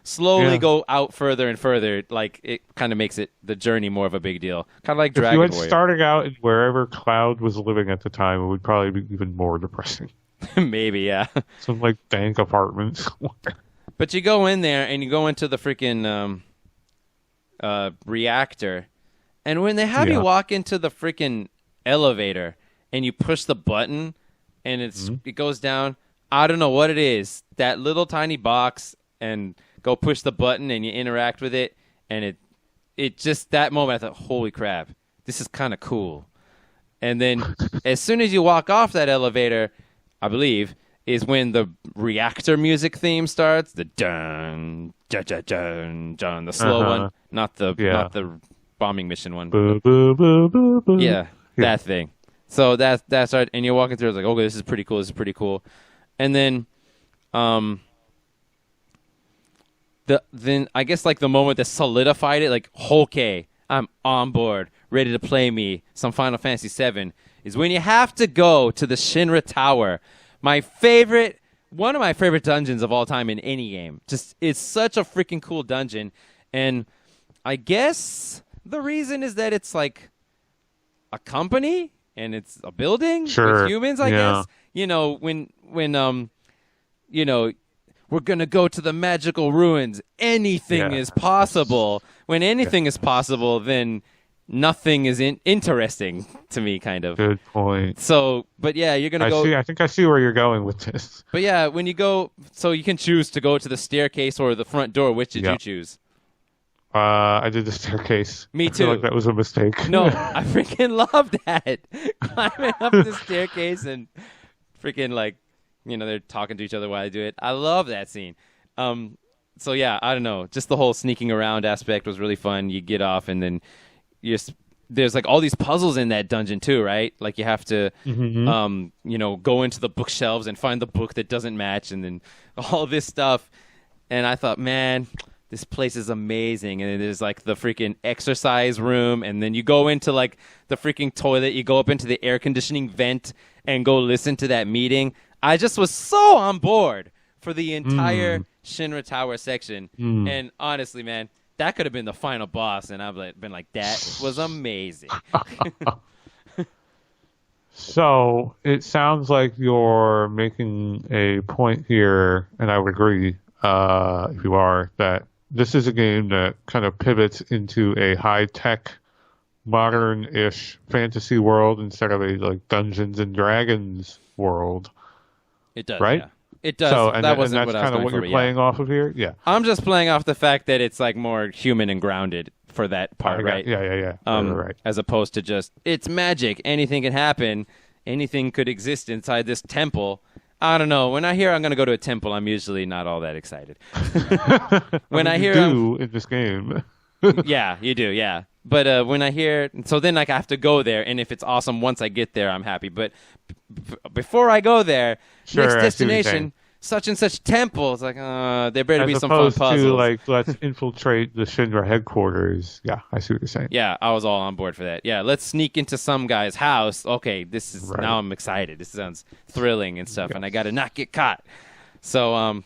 slowly go out further and further. Like, it kind of makes the journey more of a big deal. Kind of like Dragon Warrior. If you had started out in wherever Cloud was living at the time, it would probably be even more depressing. Maybe, yeah. Some, dank apartments. But you go in there, and you go into the freaking reactor. And when they have you walk into the freaking elevator, and you push the button, and it goes down, I don't know what it is. That little tiny box... and go push the button and you interact with it, and it just, that moment I thought, holy crap, this is kind of cool. And then as soon as you walk off that elevator, I believe, is when the reactor music theme starts, the dun dun dun dun dun, the slow one, not the bombing mission one. Boo, boo, boo, boo, boo. Yeah, that thing. So that's right, and you're walking through, it's like, okay, this is pretty cool. And then then I guess the moment that solidified it, okay, I'm on board, ready to play me some Final Fantasy VII, is when you have to go to the Shinra Tower. One of my favorite dungeons of all time in any game. Just, it's such a freaking cool dungeon. And I guess the reason is that it's a company and it's a building with humans, I guess. When we're going to go to the magical ruins. Anything is possible. When anything is possible, then nothing is interesting to me, kind of. Good point. So, but yeah, you're going to go... I think I see where you're going with this. But yeah, when you go... So you can choose to go to the staircase or the front door. Which did you choose? I did the staircase. Me too. I feel like that was a mistake. No, I freaking love that. Climbing up the staircase and freaking they're talking to each other while I do it. I love that scene. So yeah, I don't know. Just the whole sneaking around aspect was really fun. You get off, and then there's all these puzzles in that dungeon too, right? You have to, go into the bookshelves and find the book that doesn't match, and then all this stuff. And I thought, man, this place is amazing. And then there's the freaking exercise room, and then you go into the freaking toilet. You go up into the air conditioning vent and go listen to that meeting. I just was so on board for the entire Shinra Tower section. And honestly, man, that could have been the final boss, and I've been like, that was amazing. So it sounds like you're making a point here, and I would agree, if you are, that this is a game that kind of pivots into a high-tech, modern-ish fantasy world instead of a Dungeons and Dragons world. It does, right? Yeah. It does. So, that wasn't that's what I was kind of what you're playing off of here? Yeah. I'm just playing off the fact that it's more human and grounded for that part, right? Yeah. Right. As opposed to just, it's magic. Anything can happen. Anything could exist inside this temple. I don't know. When I hear I'm going to go to a temple, I'm usually not all that excited. When I hear you do in this game. Yeah, you do, yeah. But when I hear... So then I have to go there, and if it's awesome once I get there, I'm happy. But before I go there, next destination, such and such temple. It's like, there better As be some fun opposed puzzles. to like, let's infiltrate the Shinra headquarters. Yeah, I see what you're saying. Yeah, I was all on board for that. Yeah, let's sneak into some guy's house. Okay, this is Right. now I'm excited. This sounds thrilling and stuff, Yes. and I got to not get caught. So,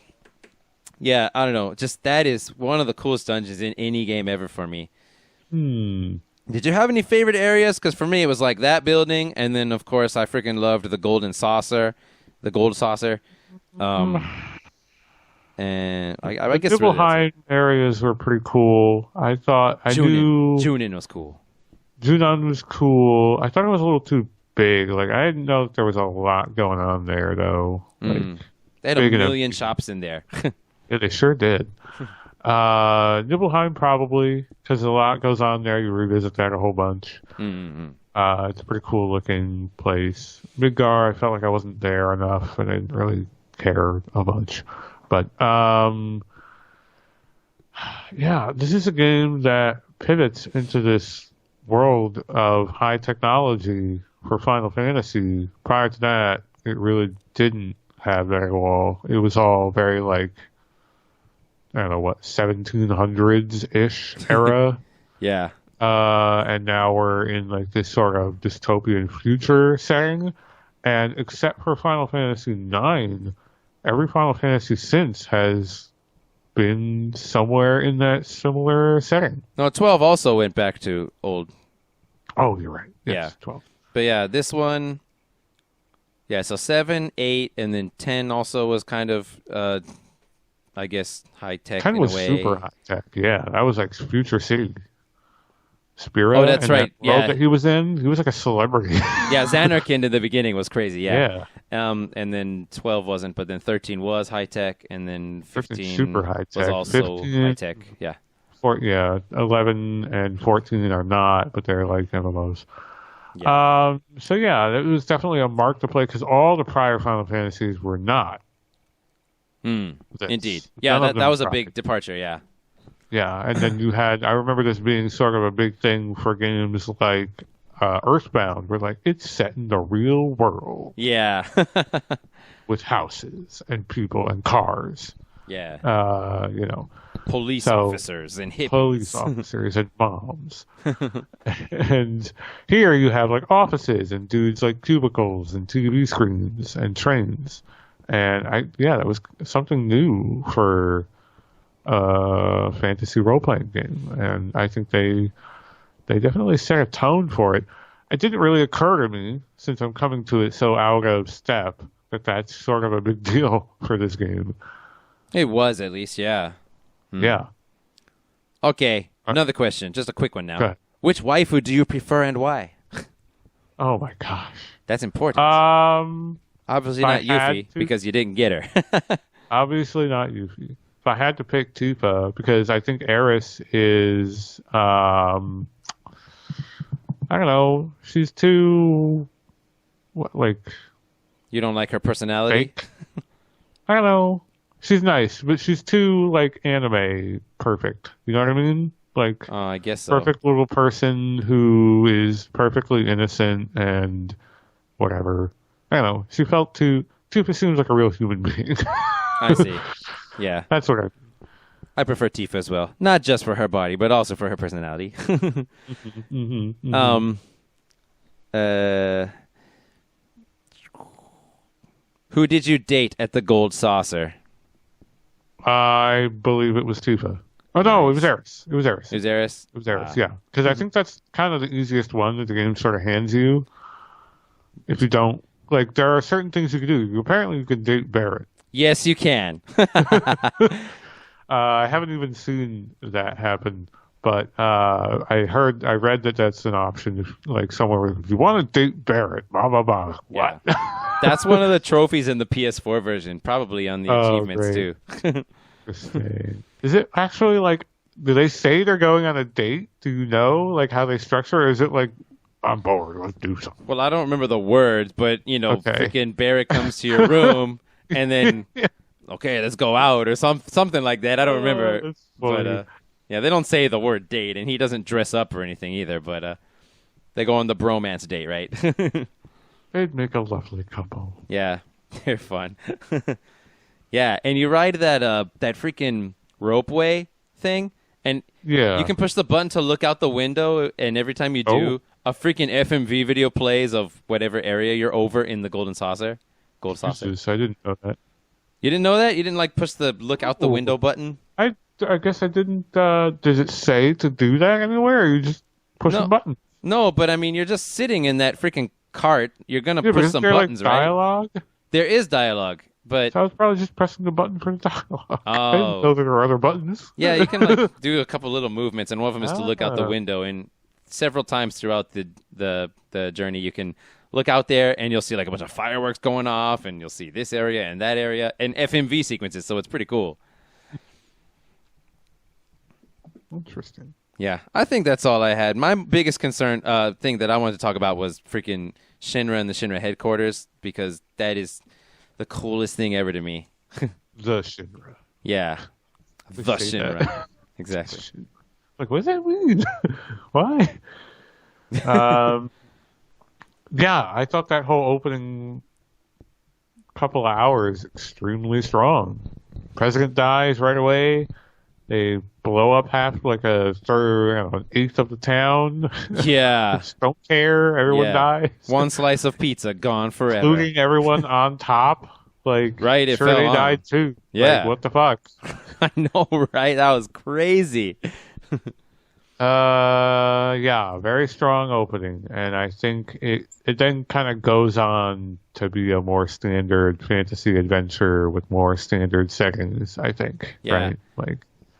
yeah, I don't know. Just that is one of the coolest dungeons in any game ever for me. Did you have any favorite areas? Because for me, it was like that building, and then of course I freaking loved the golden saucer, the gold saucer. And I guess really Nibelheim areas were pretty cool. I thought I knew Junin was cool. Junon was cool. I thought it was a little too big. Like I didn't know that there was a lot going on there though. Like, They had a big enough. million shops in there. yeah, they sure did. Nibelheim probably because a lot goes on there. You revisit that a whole bunch. It's a pretty cool looking place. Midgar, I felt like I wasn't there enough, and I didn't really care a bunch. But yeah, this is a game that pivots into this world of high technology for Final Fantasy. Prior to that, it really didn't have that at all. It was all very like, I don't know what, 1700s-ish era. Yeah. And now we're in like this sort of dystopian future setting. And except for Final Fantasy IX, every Final Fantasy since has been somewhere in that similar setting. No, 12 also went back to old. Oh, you're right. Yes, Yeah. 12. But yeah, this one. Yeah, so 7, 8, and then 10 also was kind of, I guess, high tech 10 in was a way. super high tech. Yeah, that was like Future City. Spira. Oh, that's and right. That world Yeah. that he was in, he was like a celebrity. Yeah, Xanarkand in the beginning was crazy. Yeah. And then 12 wasn't, but then 13 was high tech, and then 15 super high was tech. also 15 high tech. Yeah. 11 and 14 are not, but they're like MMOs. Yeah. So yeah, it was definitely a mark to play because all the prior Final Fantasies were not. This. Indeed. Yeah, None of that them was a tried. big departure. Yeah. Yeah, and then you had, I remember this being sort of a big thing for games like Earthbound, where like it's set in the real world Yeah. with houses and people and cars. Yeah. You know, Police so- officers and hippies. police officers and moms. And here you have like offices and dudes like cubicles and TV screens and trains. And that was something new for a fantasy role-playing game. And I think they definitely set a tone for it. It didn't really occur to me, since I'm coming to it so out of step, that that's sort of a big deal for this game. It was, at least, yeah. Yeah. Okay, another question. Just a quick one now. Go ahead. Which waifu do you prefer and why? Oh my gosh. That's important. Obviously if I not had Yuffie, to- because you didn't get her. Obviously not Yuffie. If I had to pick Tifa, because I think Eris is, I don't know, she's too, You don't like her personality? fake. I don't know. She's nice, but she's too, anime perfect. You know what I mean? Oh, I guess so. Perfect little person who is perfectly innocent and whatever. I don't know. She felt Tifa seems like a real human being. I see. Yeah. That's what I prefer Tifa as well. Not just for her body, but also for her personality. Who did you date at the Gold Saucer? I believe it was Tifa. Oh no, it was Eris. It was Eris. It was Eris? It was Eris, yeah. Because I think that's kind of the easiest one that the game sort of hands you. If you don't, there are certain things you can do. Apparently you can date Barrett. Yes, you can. I haven't even seen that happen, but I read that that's an option. If, somewhere, if you want to date Barrett, blah, blah, blah. What? Yeah. That's one of the trophies in the PS4 version, probably on the achievements great. too. Interesting. Is it actually do they say they're going on a date? Do you know how they structure it? Or is it I'm bored, let's do something? Well, I don't remember the words, but Okay. freaking Barrett comes to your room and then okay, let's go out or something like that. I don't remember. That's funny. But yeah, they don't say the word date, and he doesn't dress up or anything either. But they go on the bromance date, right? They'd make a lovely couple. Yeah, they're fun. Yeah, and you ride that freaking ropeway thing, and Yeah. you can push the button to look out the window, and every time you do, a freaking FMV video plays of whatever area you're over in the Golden Saucer. Gold Saucer. Jesus, I didn't know that. You didn't know that? You didn't like push the look out the window button? I guess I didn't. Does it say to do that anywhere, or you just push the button? No, but I mean, you're just sitting in that freaking cart. You're gonna push some buttons, like, right? Dialogue? There is dialogue, but So I was probably just pressing the button for the dialogue. Oh. I didn't know there were other buttons. yeah, you can like do a couple little movements, and one of them is to look out the Ah. window. And several times throughout the journey, you can look out there, and you'll see like a bunch of fireworks going off, and you'll see this area and that area, and FMV sequences. So it's pretty cool. Interesting. Yeah, I think that's all I had. My biggest concern thing that I wanted to talk about was freaking Shinra and the Shinra headquarters, because that is the coolest thing ever to me. The Shinra. Yeah, They the say Shinra. that. Exactly. Like, what does that mean? Why? Yeah, I thought that whole opening couple of hours extremely strong. President dies right away. They blow up half, like a third, I don't know, an eighth of the town. Yeah. Just don't care. Everyone Yeah. dies. One slice of pizza gone forever. Including everyone on top. Like, Right, it sure fell they on. died too. Yeah. Like, what the fuck? I know, right? That was crazy. Yeah, very strong opening, and I think it then kind of goes on to be a more standard fantasy adventure with more standard settings, I think. Yeah. Right? Like,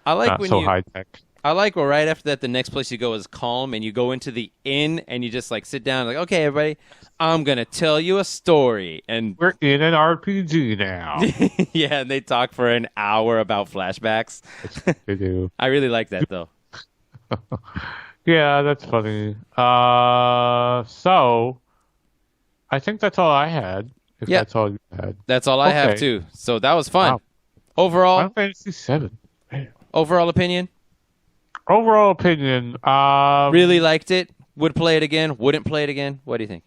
I like not when so you. high tech. I like well, right after that, the next place you go is calm, and you go into the inn, and you just like sit down, like, okay, everybody, I'm gonna tell you a story, and We're in an RPG now. yeah, and they talk for an hour about flashbacks. They do. I really like that though. Yeah, that's funny. So I think that's all I had. If Yeah. that's all you had. That's all I have Okay. too. So that was fun. Wow. Overall, Final Fantasy VII. Man. overall opinion. Overall opinion. Really liked it. Would play it again. Wouldn't play it again. What do you think?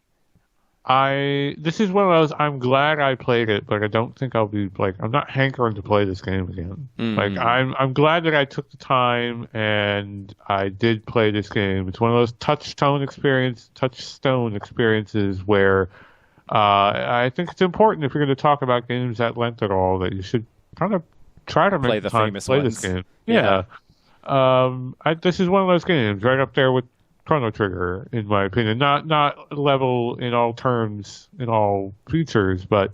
This is one of those, I'm glad I played it, but I don't think I'll be, like, I'm not hankering to play this game again. Like, I'm glad that I took the time and I did play this game. It's one of those touchstone experiences where I think it's important, if you're going to talk about games at length at all, that you should kind of try to Play make the time famous to play ones. this game. Yeah. This is one of those games right up there with Chrono Trigger, in my opinion. Not level in all terms, in all features, but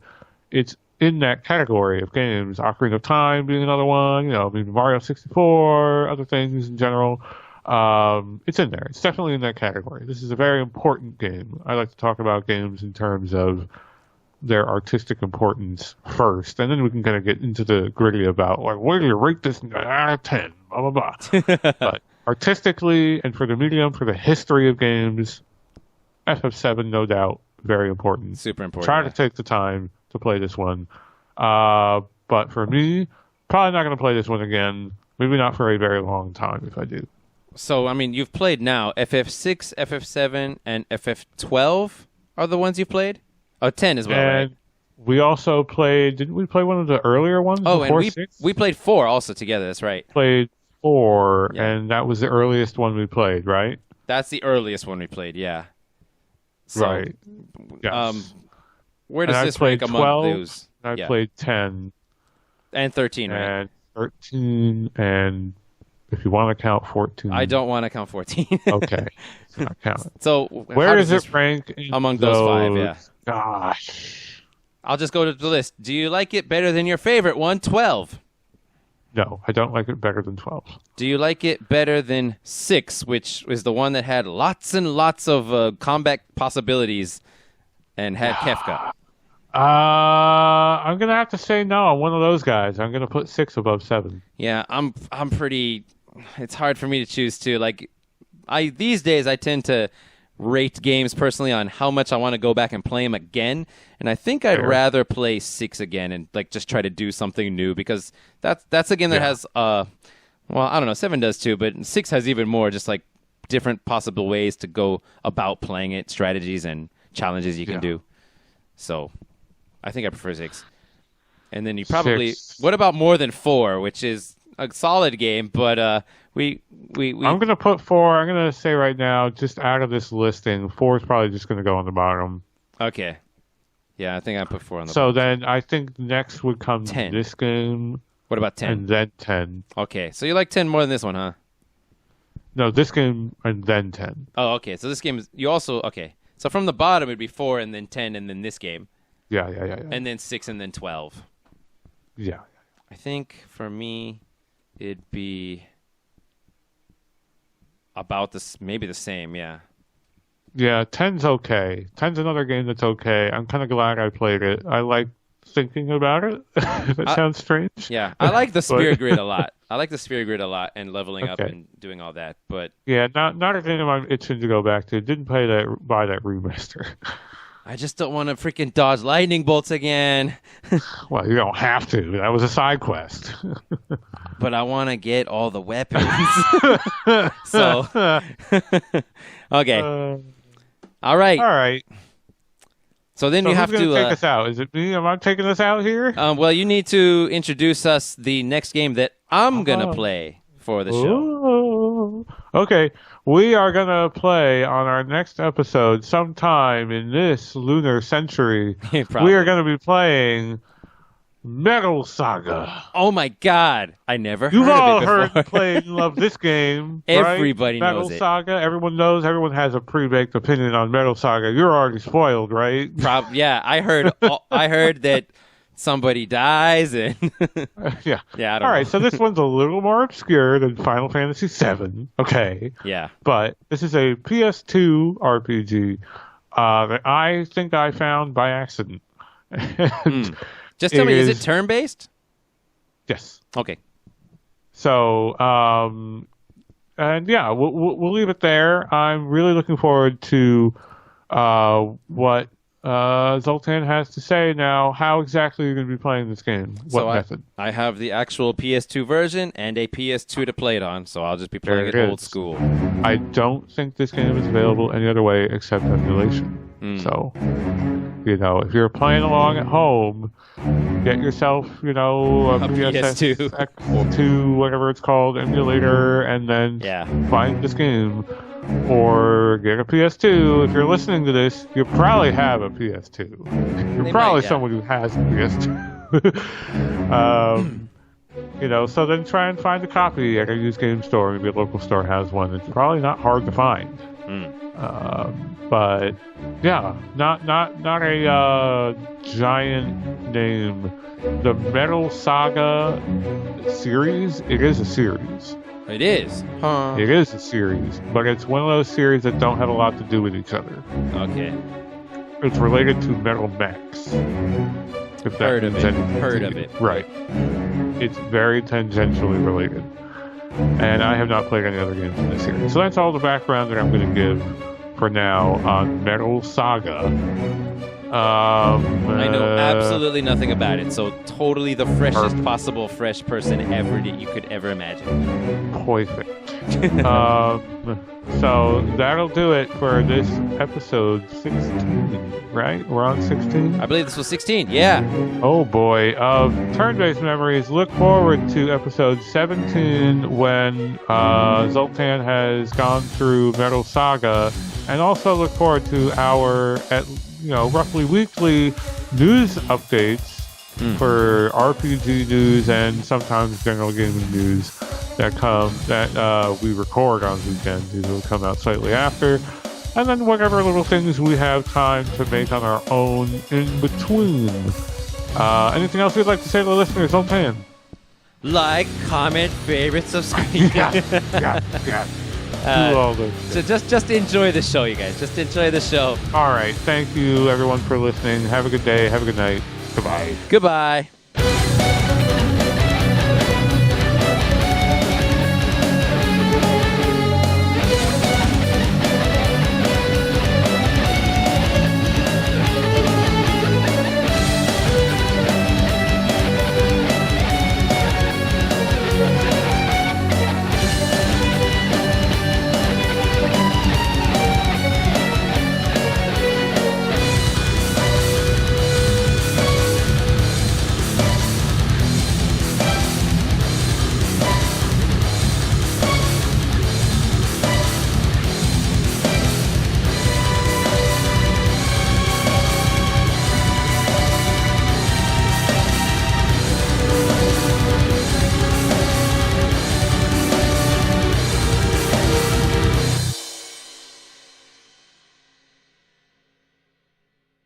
it's in that category of games. Ocarina of Time being another one, maybe Mario 64, other things in general. It's in there. It's definitely in that category. This is a very important game. I like to talk about games in terms of their artistic importance first, and then we can kind of get into the gritty about, like, where do you rate this out of 10, blah, blah, blah. But artistically and for the medium, for the history of games, FF7, no doubt, very important. Super important. Try yeah. to take the time to play this one. But for me, probably not going to play this one again. Maybe not for a very long time if I do. So, I mean, you've played now FF6, FF7, and FF12 are the ones you've played? Oh, 10 as well, And right? we also played, didn't we play one of the earlier ones Oh, and before 6? we played 4 also together. That's right. Played 4, Yeah. and that was the earliest one we played, right? That's the earliest one we played, yeah. So, Right. Yes. Where And does I this played rank 12, among those? I Yeah. played 10 And 13, right? and 13, and if you want to count 14. I don't want to count 14. Okay. It's not counting. So, Where how does does it rank in among those 5, yeah. Gosh. I'll just go to the list. Do you like it better than your favorite one, 12? No, I don't like it better than 12. Do you like it better than 6, which is the one that had lots and lots of combat possibilities and had Kefka? I'm going to have to say no. I'm one of those guys. I'm going to put 6 above 7. Yeah, I'm pretty. It's hard for me to choose too. Like, these days I tend to rate games personally on how much I want to go back and play them again, and I think I'd Fair. rather play 6 again and like just try to do something new, because that's a game that Yeah. has well, I don't know, 7 does too, but 6 has even more, just like different possible ways to go about playing it, strategies and challenges you can Yeah. do. So I think I prefer 6. And then you probably... 6. What about more than 4, which is a solid game, but we I'm going to put 4. I'm going to say right now, just out of this listing, 4 is probably just going to go on the bottom. Okay. Yeah, I think I put 4 on the So bottom. then I think next would come 10. this game. What about 10? And then 10. Okay, so you like 10 more than this one, huh? No, this game and then 10. Oh, okay. So this game is... You also... Okay. So from the bottom, it'd be 4 and then 10 and then this game. Yeah. And then 6 and then 12. Yeah. I think for me, it'd be about this, maybe the same, yeah. Yeah, 10's okay. 10's another game that's okay. I'm kind of glad I played it. I like thinking about it. That sounds strange. Yeah, I like the Spirit Grid a lot. I like the Spirit Grid a lot and leveling up and doing all that. But yeah, not a game I'm itching to go back to. Didn't buy that remaster. I just don't want to freaking dodge lightning bolts again. Well, you don't have to. That was a side quest. But I want to get all the weapons. So, okay. All right. All right. So then So you have who's gonna to take us out? Is it me? Am I taking us out here? well, you need to introduce us the next game that I'm gonna play for the show. Okay, we are gonna play on our next episode sometime in this lunar century. We are gonna be playing Metal Saga. Oh my God! I never You've heard all of it before. heard, played, and loved this game. Everybody right? knows Metal it. Saga. Everyone knows. Everyone has a pre-baked opinion on Metal Saga. You're already spoiled, right? Yeah, I heard. I heard that somebody dies, and Yeah. yeah. I don't All right, know. so this one's a little more obscure than Final Fantasy VII. Okay. Yeah. But this is a PS2 RPG that I think I found by accident. And Just tell me, is it is- turn-based? Yes. Okay. So, and yeah, we'll leave it there. I'm really looking forward to what Zoltan has to say now. How exactly you're going to be playing this game? What So method? I have the actual PS2 version and a PS2 to play it on, so I'll just be playing it There it old is. school. I don't think this game is available any other way except emulation. So, if you're playing along at home, get yourself, a PS2. X2, whatever it's called, emulator, and then find this game. Or get a PS2. If you're listening to this, you probably have a PS2. You're probably someone who has a PS2. So then try and find a copy at a used game store. Maybe a local store has one. It's probably not hard to find. But yeah, not a giant name. The Metal Saga series. It is a series. It is. Huh. It is a series, but it's one of those series that don't have a lot to do with each other. Okay. It's related to Metal Max. If that Heard of means it. anything Heard to of you. it. Right. It's very tangentially related. And I have not played any other games in this series. So that's all the background that I'm going to give for now on Metal Saga. I know absolutely nothing about it, so totally the freshest possible fresh person ever that you could ever imagine. Perfect. So that'll do it for this episode 16, right? We're on 16? I believe this was 16, yeah. Oh boy, of Turn-Based Memories, look forward to episode 17 when Zoltan has gone through Metal Saga, and also look forward to our, roughly weekly news updates for RPG news and sometimes general gaming news that we record on weekends. These will come out slightly after. And then whatever little things we have time to make on our own in between. Anything else you'd like to say to the listeners, Zoltan? Like, comment, favorite, subscribe. Yeah. Do all those things. So just enjoy the show, you guys. Just enjoy the show. All right. Thank you, everyone, for listening. Have a good day. Have a good night. Goodbye. Goodbye.